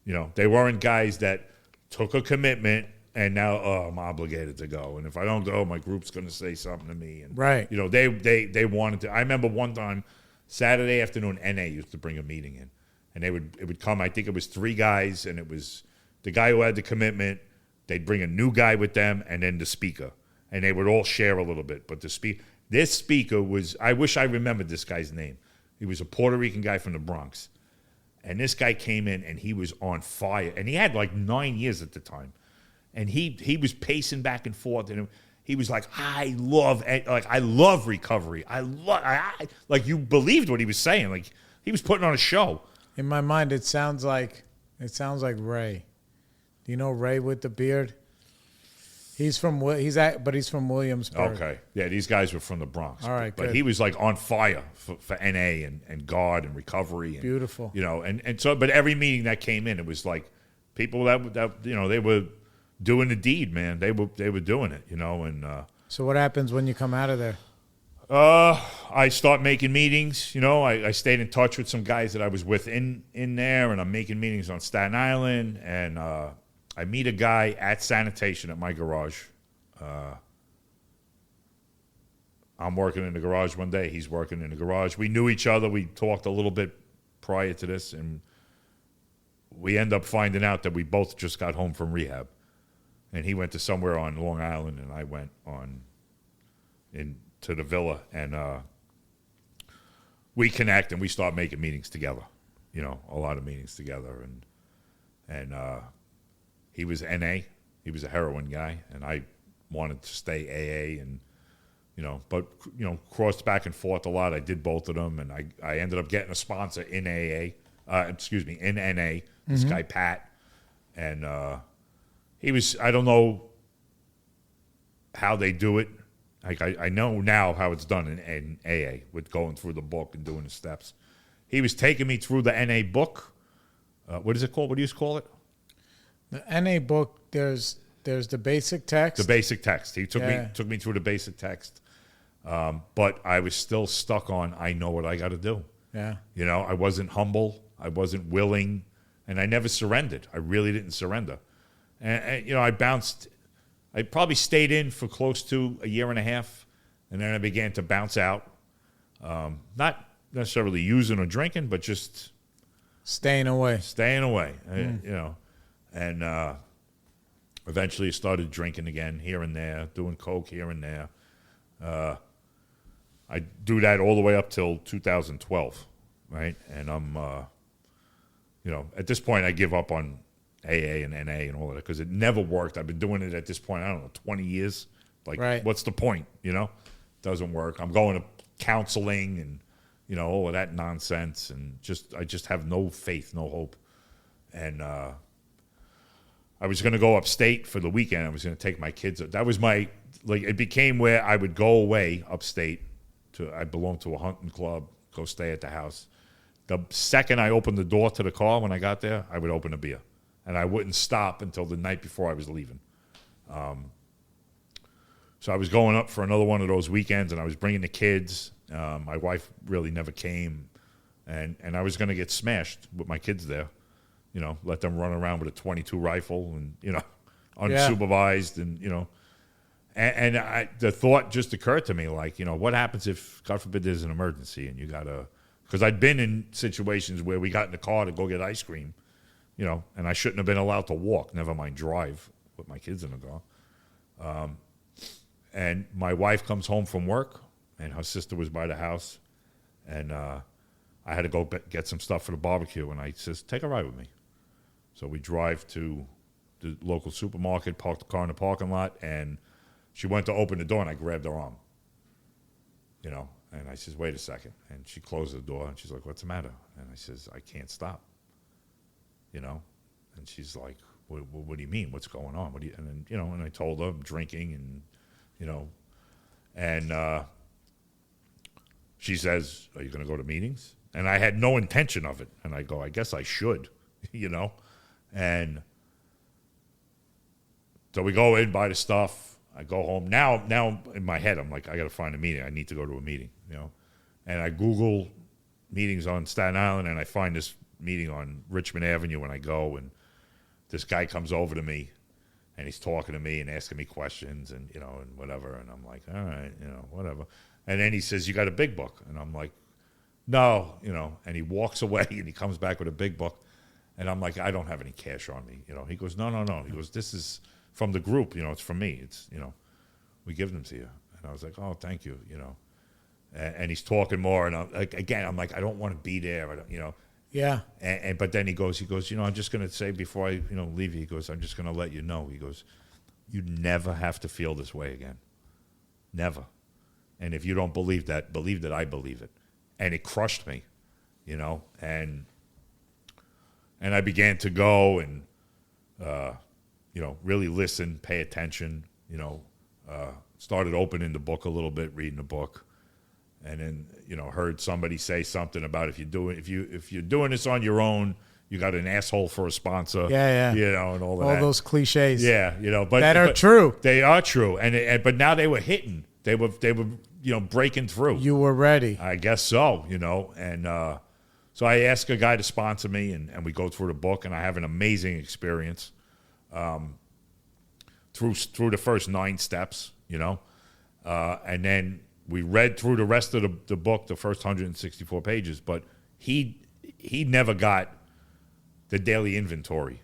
You know, they weren't guys that took a commitment And now I'm obligated to go. And if I don't go, my group's going to say something to me. And, Right. you know, they wanted to. I remember one time, Saturday afternoon, NA used to bring a meeting in. And it would come, I think it was 3 guys, and it was the guy who had the commitment. They'd bring a new guy with them, and then the speaker. And they would all share a little bit. But this speaker was, I wish I remembered this guy's name. He was a Puerto Rican guy from the Bronx. And this guy came in, and he was on fire. And he had like 9 years at the time. And he was pacing back and forth, and he was like, I love recovery. Like, you believed what he was saying. Like, he was putting on a show. In my mind, it sounds like Ray. Do you know Ray with the beard? He's from Williamsburg. Okay, yeah, these guys were from the Bronx. All right, but good. he was like on fire for NA and God and recovery. And, beautiful. You know, and so, but every meeting that came in, it was like people that you know, they were doing the deed, man. They were doing it, you know. And so what happens when you come out of there? I start making meetings. You know, I stayed in touch with some guys that I was with in there, and I'm making meetings on Staten Island. And I meet a guy at sanitation at my garage. I'm working in the garage one day. He's working in the garage. We knew each other. We talked a little bit prior to this, and we end up finding out that we both just got home from rehab. And he went to somewhere on Long Island, and I went to the villa, and we connect, and we start making meetings together. You know, a lot of meetings together, and he was NA, he was a heroin guy, and I wanted to stay AA, and you know, but you know, crossed back and forth a lot. I did both of them, and I ended up getting a sponsor in AA, in NA. This guy Pat, and he was, I don't know how they do it. Like I know now how it's done in AA with going through the book and doing the steps. He was taking me through the NA book. What is it called? What do you call it? The NA book. There's the basic text. The basic text. He took me through the basic text, but I was still stuck on. I know what I got to do. Yeah. You know, I wasn't humble. I wasn't willing, and I never surrendered. I really didn't surrender. And you know, I probably stayed in for close to a year and a half, and then I began to bounce out. Not necessarily using or drinking, but just staying away. You know, and eventually I started drinking again here and there, doing coke here and there. I do that all the way up till 2012, right? And I'm, you know, at this point I give up on AA and NA and all of that because it never worked. I've been doing it at this point, I don't know, 20 years. Like, right. What's the point, you know? Doesn't work. I'm going to counseling and, you know, all of that nonsense, and I just have no faith, no hope. And I was going to go upstate for the weekend. I was going to take my kids. That was my, like, it became where I would go away upstate. I belonged to a hunting club, go stay at the house. The second I opened the door to the car when I got there, I would open a beer. And I wouldn't stop until the night before I was leaving. So I was going up for another one of those weekends, and I was bringing the kids. My wife really never came, and I was going to get smashed with my kids there. You know, let them run around with a .22 rifle and, you know, unsupervised, and, you know. And the thought just occurred to me, like, you know, what happens if, God forbid, there's an emergency and you got to, because I'd been in situations where we got in the car to go get ice cream, you know, and I shouldn't have been allowed to walk, never mind drive with my kids in the car. And my wife comes home from work, and her sister was by the house, and I had to go get some stuff for the barbecue, and I says, take a ride with me. So we drive to the local supermarket, parked the car in the parking lot, and she went to open the door, and I grabbed her arm, you know, and I says, wait a second. And she closed the door, and she's like, what's the matter? And I says, I can't stop, you know. And she's like, what do you mean? What's going on? And then, you know, and I told her I'm drinking, and, you know, and she says, are you going to go to meetings? And I had no intention of it. And I go, I guess I should, you know. And so we go in, buy the stuff. I go home. Now in my head, I'm like, I got to find a meeting. I need to go to a meeting, you know. And I Google meetings on Staten Island, and I find this meeting on Richmond Avenue, and I go, and this guy comes over to me, And he's talking to me and asking me questions and, and whatever. And I'm like, all right, whatever. And then he says, you got a big book? And I'm like, no, and he walks away and he comes back with a big book. And I'm like, I don't have any cash on me. He goes, no. He goes, this is from the group. It's from me. It's, we give them to you. And I was like, oh, thank you, And he's talking more. And I'm like, I don't want to be there. I don't, Yeah. But then he goes, I'm just going to say before I, leave you, he goes, I'm just going to let you know. He goes, you never have to feel this way again. Never. And if you don't believe that I believe it. And it crushed me, and I began to go and, really listen, pay attention, started opening the book a little bit, reading the book. And then, heard somebody say something about if you're doing this on your own, you got an asshole for a sponsor. Yeah. And all that. All those cliches. Yeah, but that are true. They are true. But now they were hitting. They were breaking through. You were ready. I guess so, And so I asked a guy to sponsor me, and we go through the book, and I have an amazing experience through the first 9 steps, and then we read through the rest of the book, the first 164 pages, but he never got the daily inventory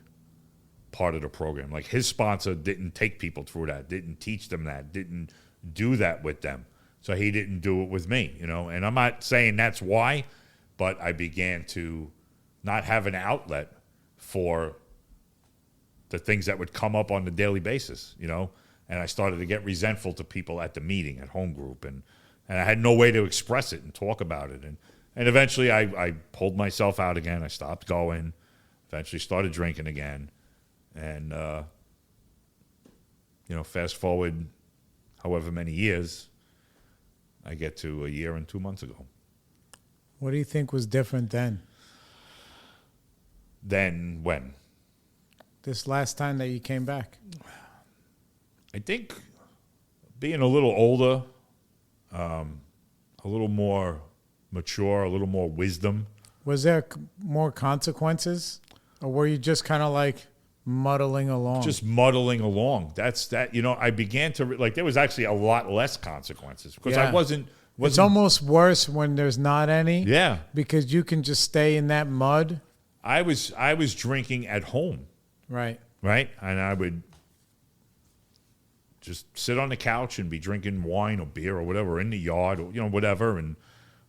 part of the program. Like, his sponsor didn't take people through that, didn't teach them that, didn't do that with them. So he didn't do it with me, And I'm not saying that's why, but I began to not have an outlet for the things that would come up on the daily basis, And I started to get resentful to people at the meeting, at home group, and I had no way to express it and talk about it. And eventually I pulled myself out again. I stopped going, eventually started drinking again. And, fast forward however many years, I get to a year and 2 months ago. What do you think was different then? Then when? This last time that you came back? I think being a little older, a little more mature, a little more wisdom. Was there more consequences? Or were you just kind of like muddling along? Just muddling along. That's that. I began to there was actually a lot less consequences because I wasn't. It's almost worse when there's not any. Yeah, because you can just stay in that mud. I was drinking at home. Right. And I would just sit on the couch and be drinking wine or beer or whatever in the yard or whatever, and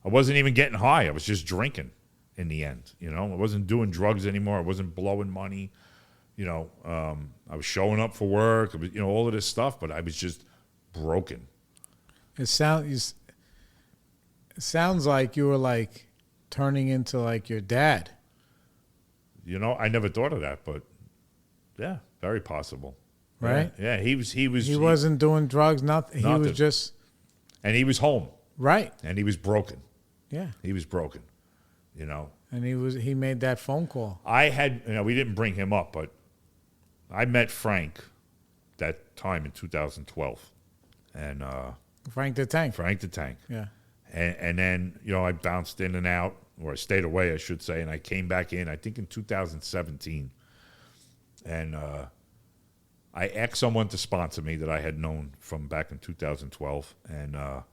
I wasn't even getting high. I was just drinking. In the end, I wasn't doing drugs anymore. I wasn't blowing money. I was showing up for work. It was, all of this stuff, but I was just broken. It sounds like you were like turning into like your dad. I never thought of that, but yeah, very possible. Right? Yeah, he wasn't doing drugs, nothing. He was just, and he was home. Right. And he was broken. Yeah. He was broken. And he made that phone call. I had, we didn't bring him up, but I met Frank that time in 2012. And Frank the Tank. Yeah. And then, I bounced in and out, or I stayed away, I should say, and I came back in, I think in 2017. And I asked someone to sponsor me that I had known from back in 2012, and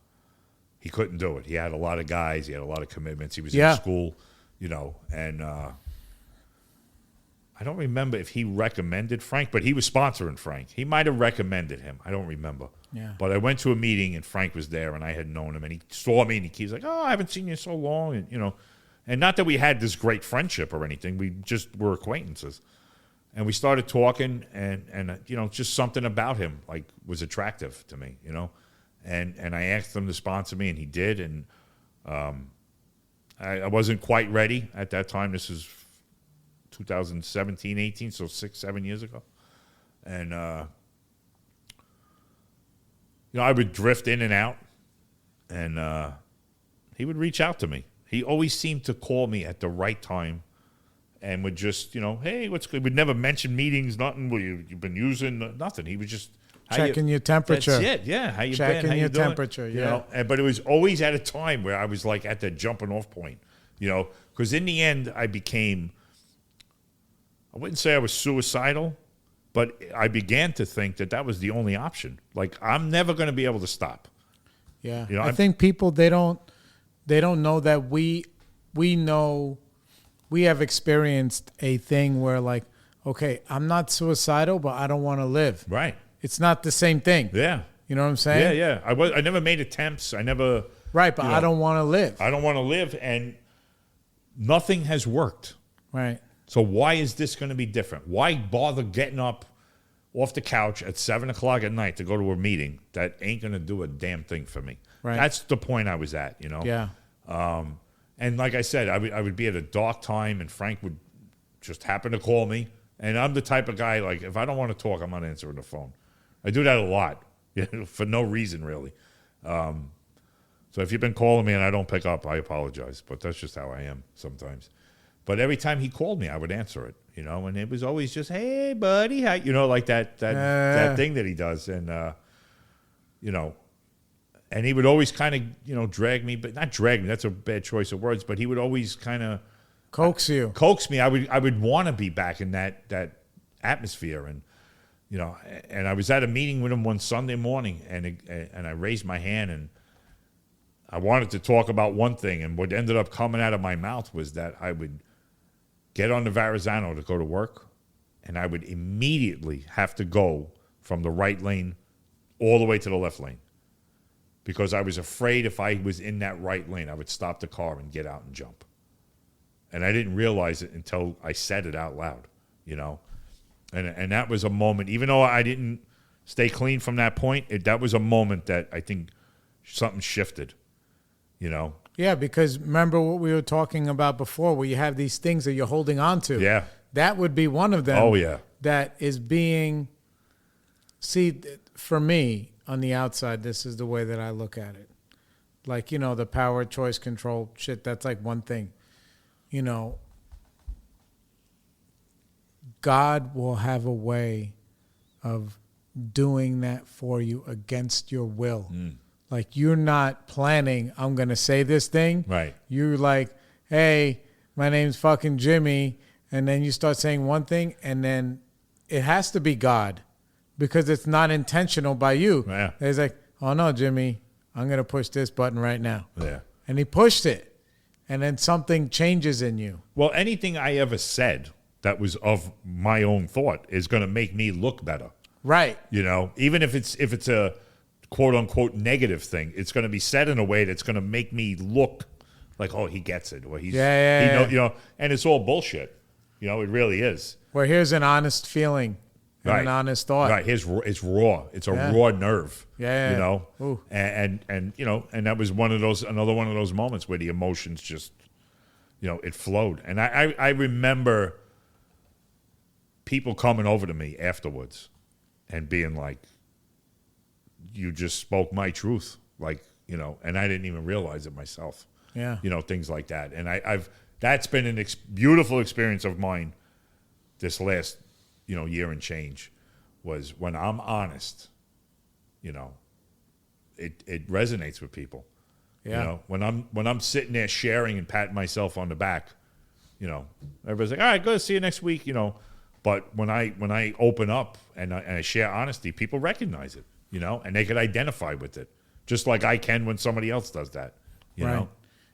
he couldn't do it. He had a lot of guys. He had a lot of commitments. He was in school, and I don't remember if he recommended Frank, but he was sponsoring Frank. He might have recommended him. I don't remember. Yeah. But I went to a meeting, and Frank was there, and I had known him, and he saw me, and he was like, oh, I haven't seen you in so long, and, and not that we had this great friendship or anything. We just were acquaintances. And we started talking, and just something about him, was attractive to me, And I asked him to sponsor me, and he did. And I wasn't quite ready at that time. This is 2017, 18, so 6-7 years ago. And, I would drift in and out, and he would reach out to me. He always seemed to call me at the right time and would just, hey, what's good? We'd never mention meetings, nothing. Well, you've been using, nothing. He was just... Checking your temperature. That's it, yeah. How you Checking been? How your you doing? temperature, yeah. But it was always at a time where I was at the jumping off point, because in the end I became, I wouldn't say I was suicidal, But I began to think that was the only option. Like, I'm never going to be able to stop. Yeah. You know, I think people, they don't know that we know, we have experienced a thing where, like, okay, I'm not suicidal, but I don't want to live. Right. It's not the same thing. Yeah. You know what I'm saying? Yeah. I never made attempts. I never. Right, but I don't want to live. I don't want to live, and nothing has worked. Right. So why is this going to be different? Why bother getting up off the couch at 7 o'clock at night to go to a meeting that ain't going to do a damn thing for me? Right. That's the point I was at, Yeah. And like I said, I would be at a dark time, and Frank would just happen to call me. And I'm the type of guy, like, if I don't want to talk, I'm not answering the phone. I do that a lot, for no reason, really. So if you've been calling me and I don't pick up, I apologize. But that's just how I am sometimes. But every time he called me, I would answer it, and it was always just, hey, buddy, how, like that thing that he does. And, and he would always kind of, drag me, but not drag me. That's a bad choice of words. But he would always kind of coax me. I would want to be back in that atmosphere. And, and I was at a meeting with him one Sunday morning, and I raised my hand, and I wanted to talk about one thing. And what ended up coming out of my mouth was that I would get on the Verrazano to go to work, and I would immediately have to go from the right lane all the way to the left lane, because I was afraid if I was in that right lane, I would stop the car and get out and jump. And I didn't realize it until I said it out loud, And that was a moment, even though I didn't stay clean from that point, that was a moment that I think something shifted, Yeah, because remember what we were talking about before, where you have these things that you're holding on to. Yeah. That would be one of them. Oh, yeah. That is being, see, for me, on the outside, this is the way that I look at it. Like, the power, choice, control, shit, that's like one thing. God will have a way of doing that for you against your will. Like, you're not planning, I'm going to say this thing. Right. You're like, hey, my name's fucking Jimmy. And then you start saying one thing, and then it has to be God, because it's not intentional by you. Yeah. It's like, oh, no, Jimmy, I'm going to push this button right now. Yeah. And he pushed it. And then something changes in you. Well, anything I ever said that was of my own thought is going to make me look better. Right. Even if it's a quote unquote negative thing, it's going to be said in a way that's going to make me look like, oh, he gets it, or he's and it's all bullshit. It really is. Where here's an honest feeling and Right. an honest thought. Right. It's raw. It's a raw nerve. Yeah. And that was another one of those moments where the emotions just, it flowed. And I remember people coming over to me afterwards and being like, you just spoke my truth. Like, and I didn't even realize it myself. Yeah. Things like that. And that's been a beautiful experience of mine this last, year and change, was when I'm honest, it resonates with people. Yeah. When I'm sitting there sharing and patting myself on the back, everybody's like, all right, good, see you next week, But when I open up and I share honesty, people recognize it, and they can identify with it, just like I can when somebody else does that, you know.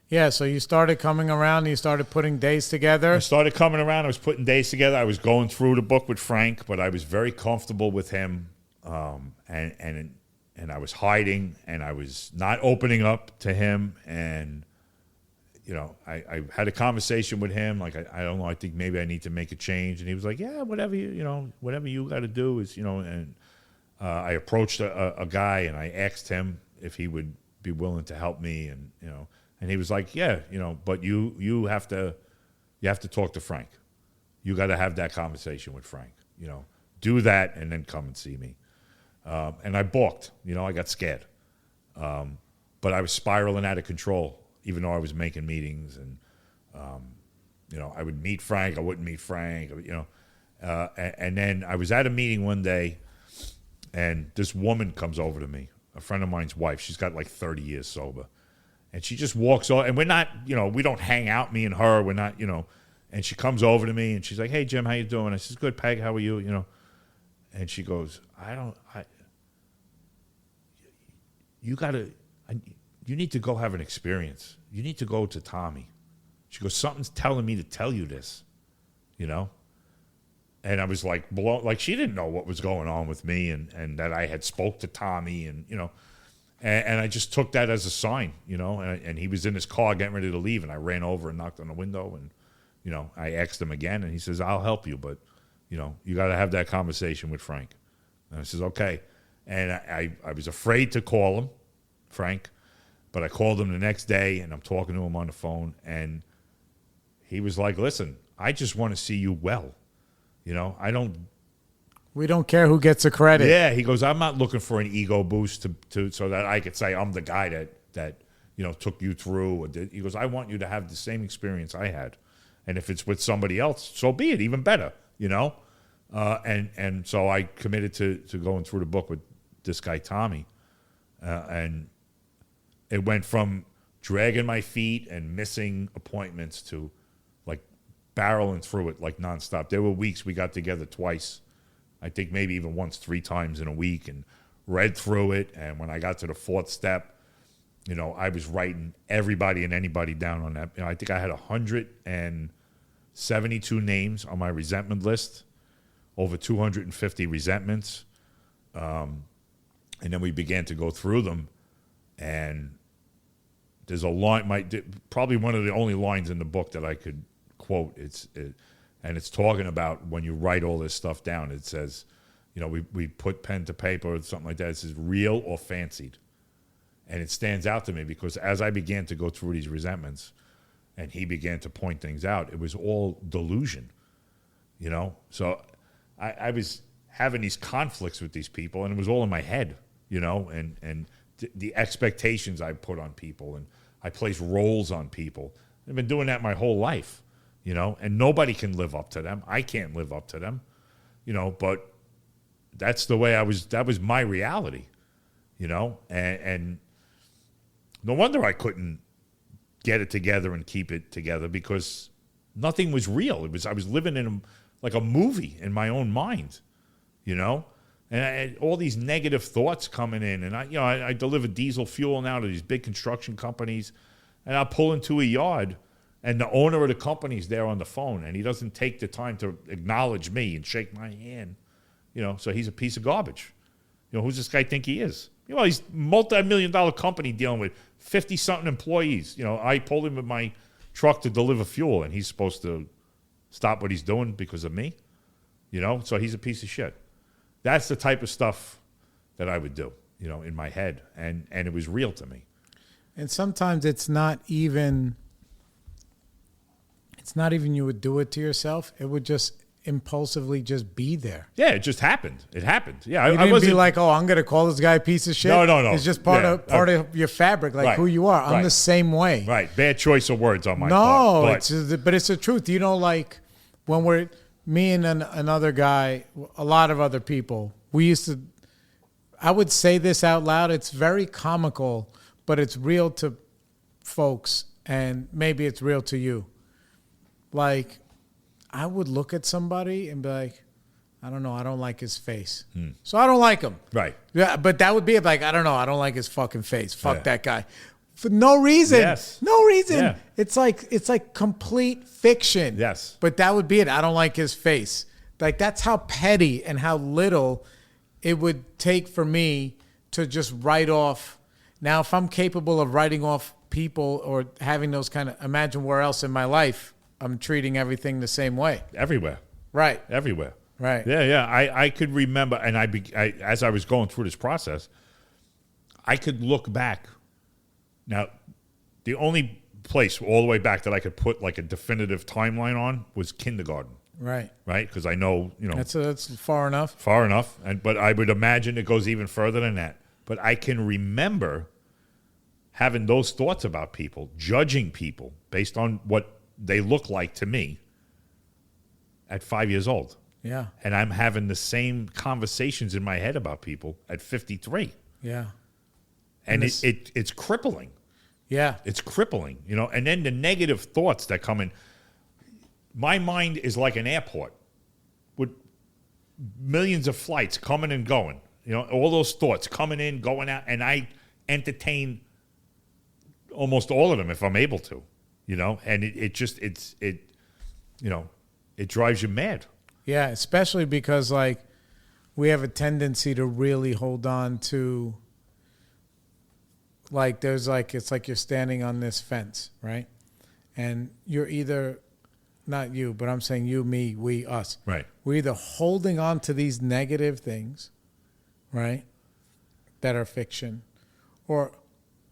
Yeah, so you started coming around and you started putting days together. I started coming around. I was putting days together. I was going through the book with Frank, but I was very comfortable with him, and I was hiding, and I was not opening up to him, and I had a conversation with him. Like, I don't know. I think maybe I need to make a change, and he was like, "Yeah, whatever whatever you got to do is And I approached a guy, and I asked him if he would be willing to help me, and and he was like, "Yeah, but you have to talk to Frank. You got to have that conversation with Frank. Do that, and then come and see me." And I balked. I got scared, but I was spiraling out of control. Even though I was making meetings, and I would meet Frank, I wouldn't meet Frank, and then I was at a meeting one day, and this woman comes over to me, a friend of mine's wife. She's got like 30 years sober, and she just walks on, and we're not, we don't hang out, me and her, we're not, and she comes over to me, and she's like, "Hey, Jim, how you doing?" I says, "Good, Peg, how are you?" And she goes, you need to go have an experience. You need to go to Tommy. She goes, something's telling me to tell you this, you know? And I was like, blown, like she didn't know what was going on with me and that I had spoke to Tommy and, you know, and I just took that as a sign, you know, and he was in his car getting ready to leave and I ran over and knocked on the window and, you know, I asked him again and he says, I'll help you, but, you know, you got to have that conversation with Frank. And I says, okay. And I was afraid to call him, Frank, but I called him the next day and I'm talking to him on the phone and he was like, listen, I just want to see you well. You know, we don't care who gets the credit. Yeah, he goes, I'm not looking for an ego boost to so that I could say I'm the guy that you know took you through. Or did. He goes, I want you to have the same experience I had, and if it's with somebody else, so be it, even better. You know, and so I committed to going through the book with this guy Tommy, and it went from dragging my feet and missing appointments to like barreling through it like nonstop. There were weeks we got together twice. I think maybe even once, 3 times in a week, and read through it. And when I got to the 4th step, you know, I was writing everybody and anybody down on that. You know, I think I had 172 names on my resentment list, over 250 resentments. And then we began to go through them. And there's a line, probably one of the only lines in the book that I could quote. And it's talking about when you write all this stuff down. It says, you know, we put pen to paper or something like that. It says real or fancied. And it stands out to me because as I began to go through these resentments and he began to point things out, it was all delusion, you know? So I was having these conflicts with these people and it was all in my head, you know, and the expectations I put on people and I place roles on people. I've been doing that my whole life. You know, and nobody can live up to them. I can't live up to them, you know, but that's the way that was my reality, you know, and no wonder I couldn't get it together and keep it together because nothing was real. I was living in like a movie in my own mind, you know, and I had all these negative thoughts coming in and I deliver diesel fuel now to these big construction companies and I'll pull into a yard. And the owner of the company's there on the phone, and he doesn't take the time to acknowledge me and shake my hand. You know, so he's a piece of garbage. You know, who's this guy think he is? You know, he's a multi-million-dollar company dealing with 50-something employees. You know, I pulled him in my truck to deliver fuel, and he's supposed to stop what he's doing because of me. You know, so he's a piece of shit. That's the type of stuff that I would do, you know, in my head, and it was real to me. And sometimes it's not even you would do it to yourself. It would just impulsively just be there. Yeah, it just happened. It happened. Yeah, I wasn't be like, oh, I'm going to call this guy a piece of shit. No. It's just part of your fabric, like right, who you are. I'm right, the same way. Right. Bad choice of words on my part. But it's the truth. You know, like when me and another guy, a lot of other people, I would say this out loud. It's very comical, but it's real to folks, and maybe it's real to you. Like, I would look at somebody and be like, I don't know, I don't like his face. So I don't like him. Right. Yeah, but that would be like, I don't know, I don't like his fucking face. Fuck that guy. For no reason. Yes. No reason. Yeah. It's like complete fiction. Yes. But that would be it. I don't like his face. Like, that's how petty and how little it would take for me to just write off. Now, if I'm capable of writing off people or having those kind of, imagine where else in my life I'm treating everything the same way. Everywhere. Right. Everywhere. Right. Yeah. I could remember, and as I was going through this process, I could look back. Now, the only place all the way back that I could put like a definitive timeline on was kindergarten. Right. Right? Because I know, you know. That's far enough. Far enough. But I would imagine it goes even further than that. But I can remember having those thoughts about people, judging people based on what they look like to me at 5 years old. Yeah. And I'm having the same conversations in my head about people at 53. Yeah. And it's crippling. Yeah. It's crippling, you know. And then the negative thoughts that come in. My mind is like an airport with millions of flights coming and going. You know, all those thoughts coming in, going out, and I entertain almost all of them if I'm able to. You know, and it drives you mad. Yeah, especially because like we have a tendency to really hold on to, like, there's like, it's like you're standing on this fence, right? And you're either, not you, but I'm saying you, me, we, us. Right. We're either holding on to these negative things, right, that are fiction, or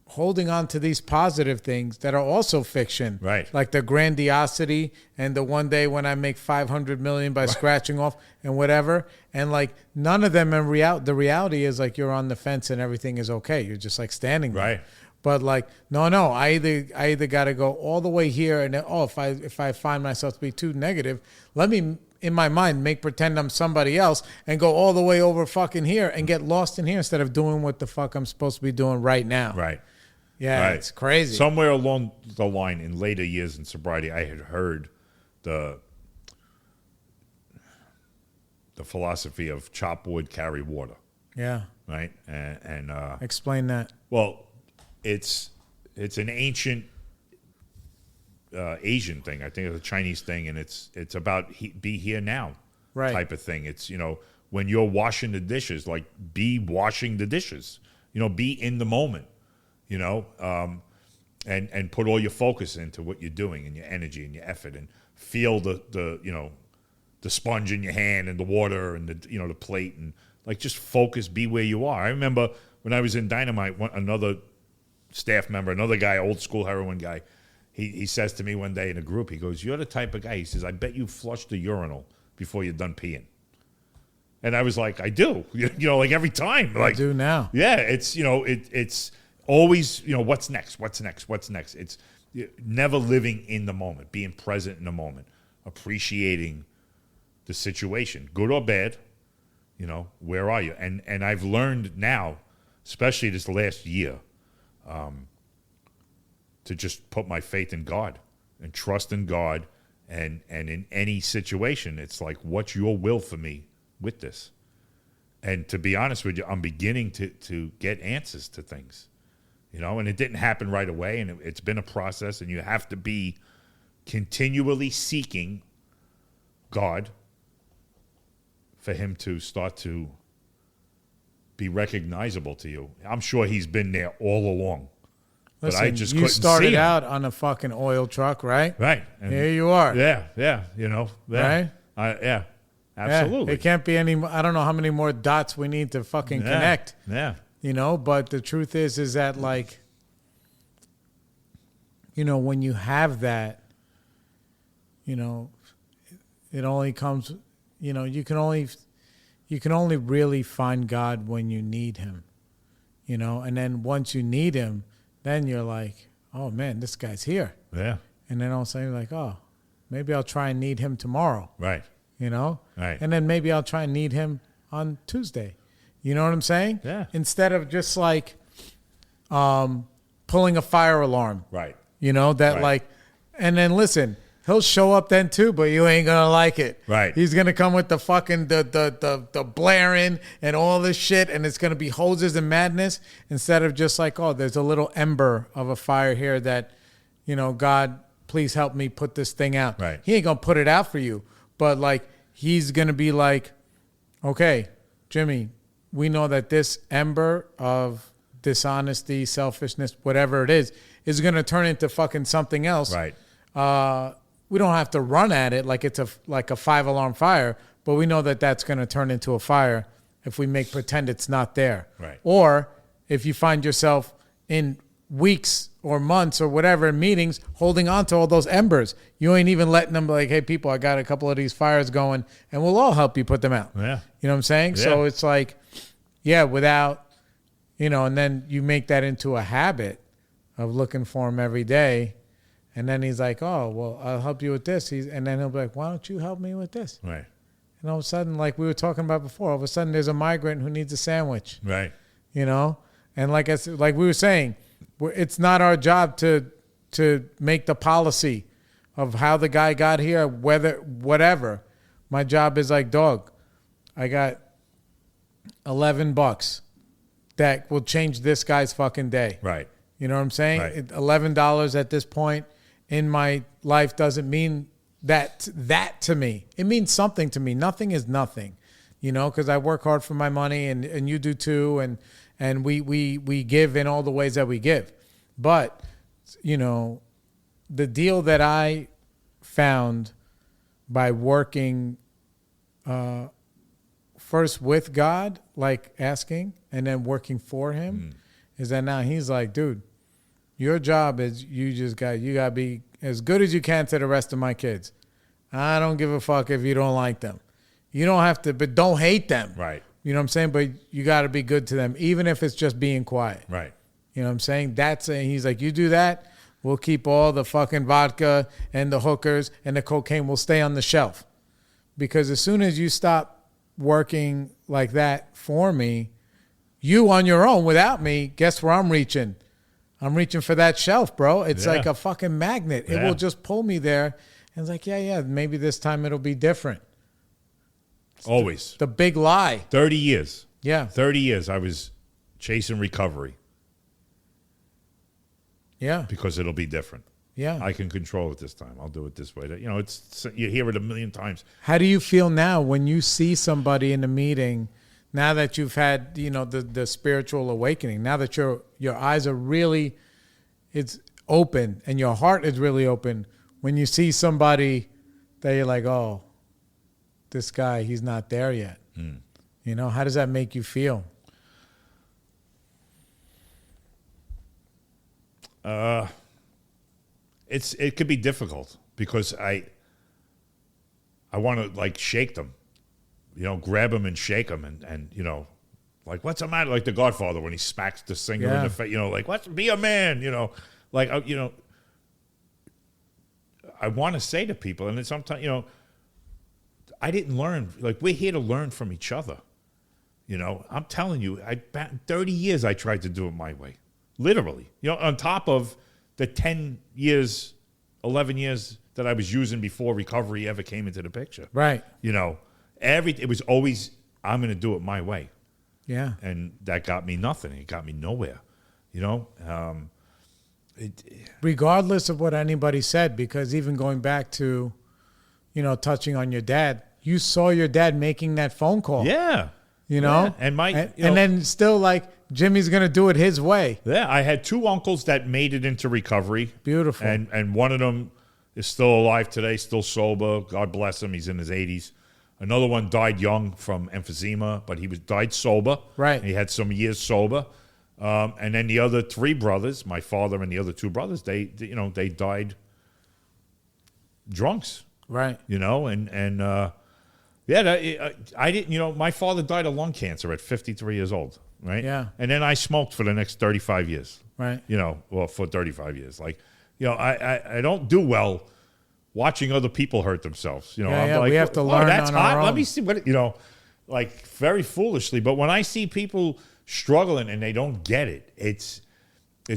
holding on to these positive things that are also fiction. Right. Like the grandiosity and the one day when I make 500 million by scratching off and whatever. And like none of them in the reality is like you're on the fence and everything is okay. You're just like standing there. Right. But like, no, I either got to go all the way here and then, if I find myself to be too negative, let me in my mind make pretend I'm somebody else and go all the way over fucking here and get lost in here instead of doing what the fuck I'm supposed to be doing right now. Right. Yeah, right. It's crazy. Somewhere along the line in later years in sobriety, I had heard the philosophy of chop wood, carry water. Yeah. Right. And explain that. Well, it's an ancient Asian thing. I think it's a Chinese thing, and it's about be here now, right, type of thing. It's, you know, when you're washing the dishes, like be washing the dishes. You know, be in the moment. You know, and put all your focus into what you're doing and your energy and your effort, and feel the you know, the sponge in your hand and the water and the, you know, the plate, and like just focus, be where you are. I remember when I was in Dynamite, another staff member, another guy, old school heroin guy, he says to me one day in a group, he goes, "You're the type of guy," he says, "I bet you flushed the urinal before you're done peeing." And I was like, I do, you know, like every time, like I do now. Yeah, it's, you know, it's always, you know, what's next? It's never living in the moment, being present in the moment, appreciating the situation, good or bad. You know, where are you? And I've learned now, especially this last year, to just put my faith in God and trust in God, and in any situation, it's like, what's your will for me with this? And to be honest with you, I'm beginning to get answers to things. You know, and it didn't happen right away, and it's been a process, and you have to be continually seeking God for him to start to be recognizable to you. I'm sure he's been there all along. Listen, but I just you couldn't started see him. out on a fucking oil truck, right? Right. And here you are. Yeah, you know. Yeah. Right? Yeah, absolutely. Yeah, it can't be any, I don't know how many more dots we need to fucking connect. Yeah. You know, but the truth is that, like, you know, when you have that, you know, it only comes, you know, you can only really find God when you need him, you know, and then once you need him, then you're like, oh man, this guy's here. Yeah. And then all of a sudden you're like, oh, maybe I'll try and need him tomorrow. Right. You know? Right. And then maybe I'll try and need him on Tuesday. You know what I'm saying? Yeah. Instead of just like pulling a fire alarm. Right. You know, that Right. like, and then listen, he'll show up then too, but you ain't gonna like it. Right. He's gonna come with the fucking the blaring and all this shit, and it's gonna be hoses and madness, instead of just like, oh, there's a little ember of a fire here that, you know, God, please help me put this thing out. Right. He ain't gonna put it out for you, but like he's gonna be like, okay, Jimmy, we know that this ember of dishonesty, selfishness, whatever it is going to turn into fucking something else. Right. We don't have to run at it like it's a 5-alarm fire, but we know that that's going to turn into a fire if we make pretend it's not there. Right. Or if you find yourself in weeks or months or whatever in meetings holding on to all those embers, you ain't even letting them be like, hey, people, I got a couple of these fires going, and we'll all help you put them out. Yeah. You know what I'm saying? Yeah. So it's like, yeah, without, you know, and then you make that into a habit of looking for him every day. And then he's like, oh, well, I'll help you with this. And then he'll be like, why don't you help me with this? Right. And all of a sudden, like we were talking about before, all of a sudden there's a migrant who needs a sandwich. Right. You know? And like I said, like we were saying, it's not our job to make the policy of how the guy got here, whether, whatever. My job is like, dog, I got $11 that will change this guy's fucking day. Right. You know what I'm saying? Right. $11 at this point in my life doesn't mean that to me. It means something to me. Nothing is nothing, you know, because I work hard for my money, and you do too, and we give in all the ways that we give. But, you know, the deal that I found by working first with God, like asking, and then working for him, is that now he's like, dude, your job is you got to be as good as you can to the rest of my kids. I don't give a fuck if you don't like them. You don't have to, but don't hate them. Right. You know what I'm saying? But you got to be good to them, even if it's just being quiet. Right. You know what I'm saying? He's like, you do that, we'll keep all the fucking vodka and the hookers and the cocaine will stay on the shelf. Because as soon as you stop working like that for me, you on your own without me, guess where I'm reaching? I'm reaching for that shelf, bro. It's like a fucking magnet. It will just pull me there. And it's like, yeah, maybe this time it'll be different. Always. The big lie. 30 years. Yeah. 30 years I was chasing recovery. Yeah. Because it'll be different. Yeah. I can control it this time. I'll do it this way. You know, you hear it a million times. How do you feel now when you see somebody in a meeting, now that you've had, you know, the spiritual awakening, now that your eyes are really, it's open and your heart is really open, when you see somebody that you're like, oh, this guy, he's not there yet. You know, how does that make you feel? It could be difficult because I want to like shake them, you know, grab them and shake them and you know, like what's the matter? Like the Godfather when he smacks the singer in the face, you know, like be a man, you know, like you know. I want to say to people, and then sometimes, you know, I didn't learn. Like we're here to learn from each other. You know, I'm telling you, 30 years I tried to do it my way, literally. You know, on top of the 10 years, 11 years that I was using before recovery ever came into the picture. Right. You know, it was always, I'm going to do it my way. Yeah. And that got me nothing. It got me nowhere, you know. Regardless of what anybody said, because even going back to, you know, touching on your dad, you saw your dad making that phone call. Yeah. You know? Yeah. And then still like, Jimmy's going to do it his way. Yeah, I had two uncles that made it into recovery. Beautiful. And one of them is still alive today, still sober. God bless him. He's in his 80s. Another one died young from emphysema, but he died sober. Right. He had some years sober. And then the other three brothers, my father and the other two brothers, they died drunks. Right. You know, I didn't, you know, my father died of lung cancer at 53 years old. Right. Yeah. And then I smoked for the next 35 years. Right. You know, well, for 35 years. Like, you know, I don't do well watching other people hurt themselves. You know, I'm like, we have to learn that's on hot. our own. Let me see what, you know, like very foolishly. But when I see people struggling and they don't get it, it's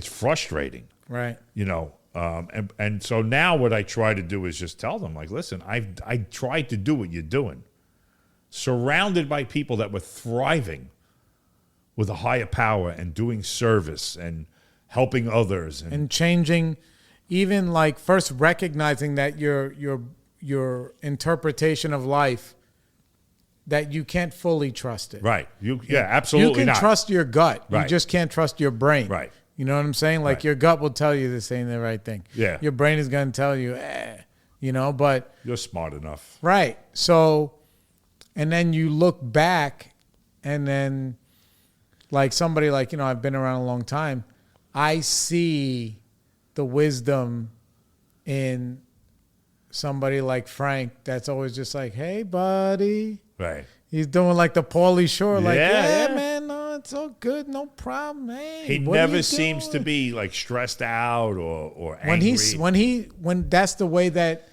frustrating. Right. You know, and so now what I try to do is just tell them, like, listen, I tried to do what you're doing. Surrounded by people that were thriving with a higher power and doing service and helping others and changing, even like first recognizing that your interpretation of life, that you can't fully trust it. Right. Absolutely. You can not. Trust your gut. Right. You just can't trust your brain. Right. You know what I'm saying? Like your gut will tell you this ain't the right thing. Yeah. Your brain is going to tell you, you know, but you're smart enough. Right. So, and then you look back and then like somebody like, you know, I've been around a long time. I see the wisdom in somebody like Frank that's always just like, hey, buddy. Right. He's doing like the Pauly Shore, like, yeah, man, no, it's all good, no problem. Hey, he never seems to be like stressed out or angry. When that's the way that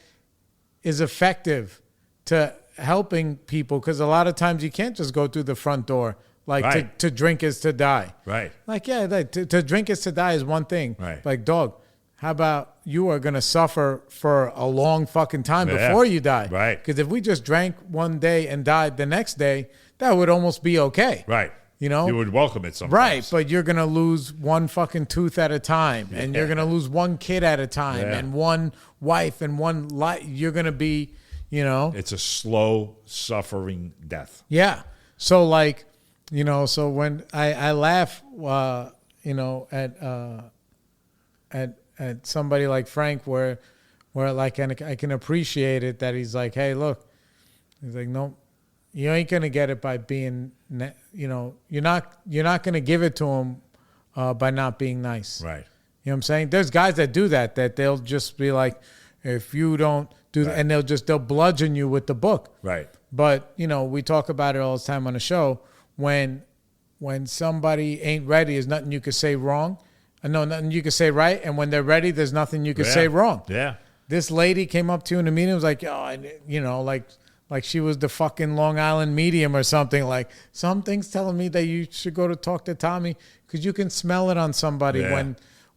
is effective to helping people, because a lot of times you can't just go through the front door. Like to drink is to die. Right. Like, yeah, like to drink is to die is one thing. Right. Like, dog, how about you are going to suffer for a long fucking time before you die? Right. Because if we just drank one day and died the next day, that would almost be okay. Right. You know? You would welcome it sometimes. Right, but you're going to lose one fucking tooth at a time, and you're going to lose one kid at a time, and one wife and one life. You're going to be, you know. It's a slow, suffering death. Yeah. So, like, you know, so when I laugh, you know, at somebody like Frank where like I can appreciate it that he's like, hey, look, he's like, no, you ain't gonna get it by being, you know, you're not gonna give it to him by not being nice. Right. You know what I'm saying? There's guys that do that they'll just be like, if you don't do that, and they'll bludgeon you with the book. Right. But, you know, we talk about it all the time on the show. When somebody ain't ready, there's nothing you could say wrong. No, nothing you can say right, and when they're ready, there's nothing you can say wrong. Yeah. This lady came up to you in the meeting and was like, oh, you know, like she was the fucking Long Island medium or something. Like, something's telling me that you should go to talk to Tommy because you can smell it on somebody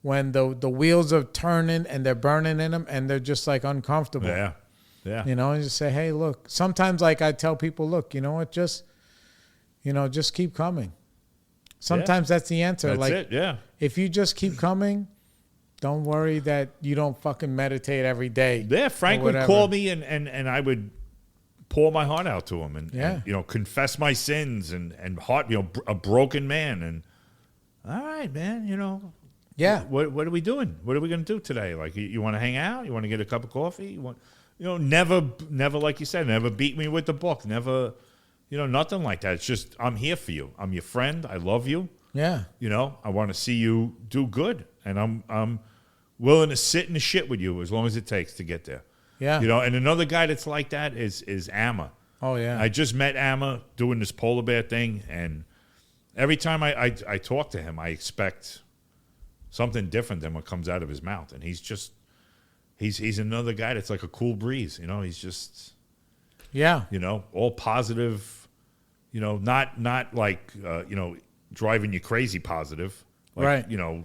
when the wheels are turning and they're burning in them and they're just like uncomfortable. Yeah. Yeah. You know, and just say, hey, look. Sometimes, like, I tell people, look, you know what, just keep coming. Sometimes that's the answer. That's like, it, yeah. If you just keep coming, don't worry that you don't fucking meditate every day. Yeah, Frank would call me and I would pour my heart out to him and you know, confess my sins and heart, you know, a broken man. And all right, man, you know. Yeah. What are we doing? What are we going to do today? Like, you want to hang out? You want to get a cup of coffee? You want, you know, never, like you said, never beat me with the book. Never, you know, nothing like that. It's just, I'm here for you. I'm your friend. I love you. Yeah. You know, I want to see you do good. And I'm willing to sit in the shit with you as long as it takes to get there. Yeah. You know, and another guy that's like that is Amma. Oh, yeah. I just met Amma doing this polar bear thing. And every time I talk to him, I expect something different than what comes out of his mouth. And he's just, he's another guy that's like a cool breeze. You know, he's just, yeah, you know, all positive, you know, not like, you know, driving you crazy positive. Like, right. You know,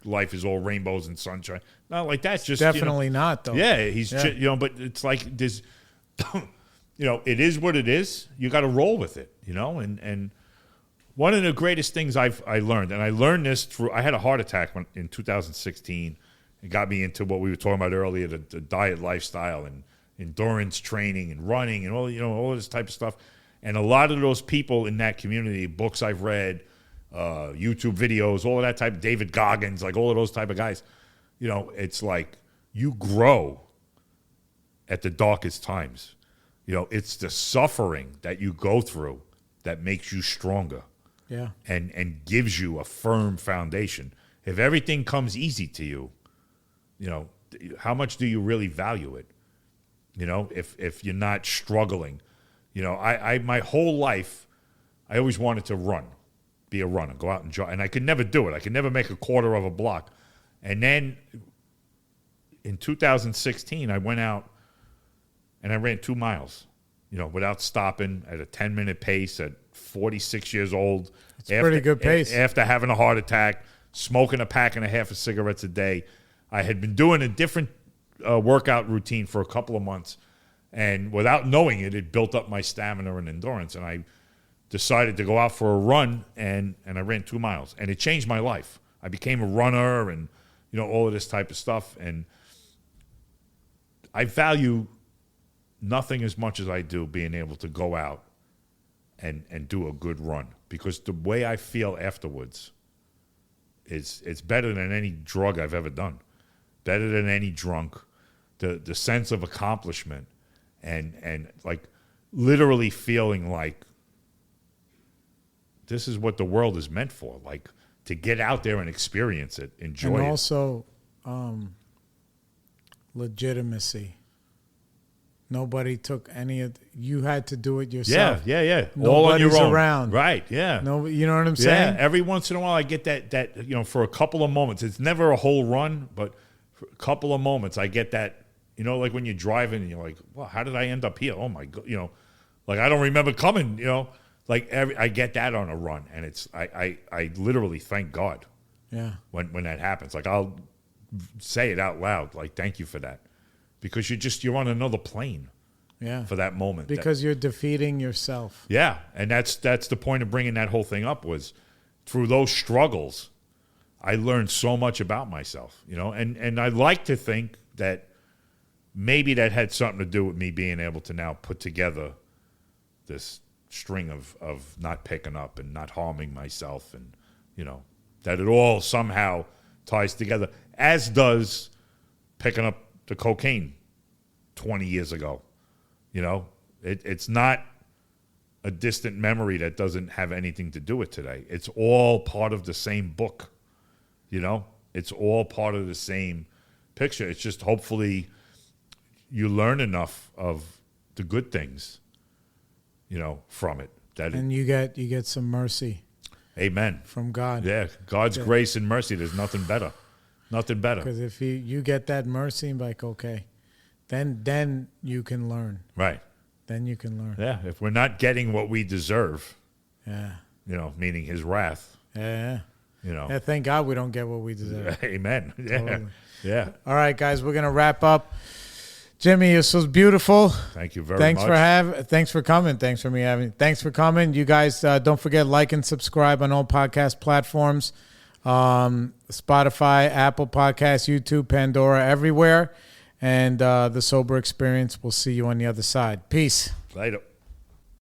life is all rainbows and sunshine. Not like that. Just definitely, you know, not though. Yeah, he's just, you know, but it's like this. You know, it is what it is. You got to roll with it. You know, and one of the greatest things I learned, and I learned this through. I had a heart attack in 2016. It got me into what we were talking about earlier, the diet lifestyle and endurance training and running and all, you know, all this type of stuff. And a lot of those people in that community, books I've read, YouTube videos, all of that type, David Goggins, like all of those type of guys, you know, it's like you grow at the darkest times. You know, it's the suffering that you go through that makes you stronger. Yeah. And gives you a firm foundation. If everything comes easy to you, you know, how much do you really value it? You know, if you're not struggling. You know, I my whole life, I always wanted to run, be a runner, go out and jog. And I could never do it. I could never make a quarter of a block. And then in 2016, I went out and I ran 2 miles, you know, without stopping at a 10-minute pace at 46 years old. It's a pretty good pace. After having a heart attack, smoking a pack and a half of cigarettes a day. I had been doing a different workout routine for a couple of months. And without knowing it, it built up my stamina and endurance. And I decided to go out for a run, and I ran 2 miles. And it changed my life. I became a runner and, you know, all of this type of stuff. And I value nothing as much as I do being able to go out and do a good run. Because the way I feel afterwards it's better than any drug I've ever done. Better than any drunk. The sense of accomplishment. And like literally feeling like this is what the world is meant for, like to get out there and experience it, enjoy it. And also legitimacy. Nobody took any of you had to do it yourself. Yeah. Nobody's all on your own. around. Right, yeah. No, you know what I'm saying? Yeah, every once in a while I get that, you know, for a couple of moments. It's never a whole run, but for a couple of moments I get that, you know, like when you're driving and you're like, well, how did I end up here? Oh my God, you know, like I don't remember coming, you know, like I get that on a run, and it's I literally thank God. Yeah. When that happens, like I'll say it out loud, like, thank you for that. Because you're on another plane for that moment. Because you're defeating yourself. Yeah, and that's the point of bringing that whole thing up was through those struggles, I learned so much about myself, and I like to think that maybe that had something to do with me being able to now put together this string of not picking up and not harming myself, and that it all somehow ties together, as does picking up the cocaine 20 years ago. It's not a distant memory that doesn't have anything to do with today. It's all part of the same book. It's all part of the same picture. It's just hopefully you learn enough of the good things, from it. And you get some mercy. Amen. From God. Yeah, God's grace and mercy. There's nothing better. Nothing better. Because if you get that mercy, like, okay, then you can learn. Right. Then you can learn. Yeah, if we're not getting what we deserve, yeah, meaning his wrath. Yeah. Yeah, thank God we don't get what we deserve. Amen. Yeah. Totally. Yeah. All right, guys, we're going to wrap up. Jimmy, this was beautiful. Thank you very much. Thanks for coming. Thanks for coming. You guys, don't forget, like and subscribe on all podcast platforms. Spotify, Apple Podcasts, YouTube, Pandora, everywhere. And the Sober Experience. We'll see you on the other side. Peace. Later.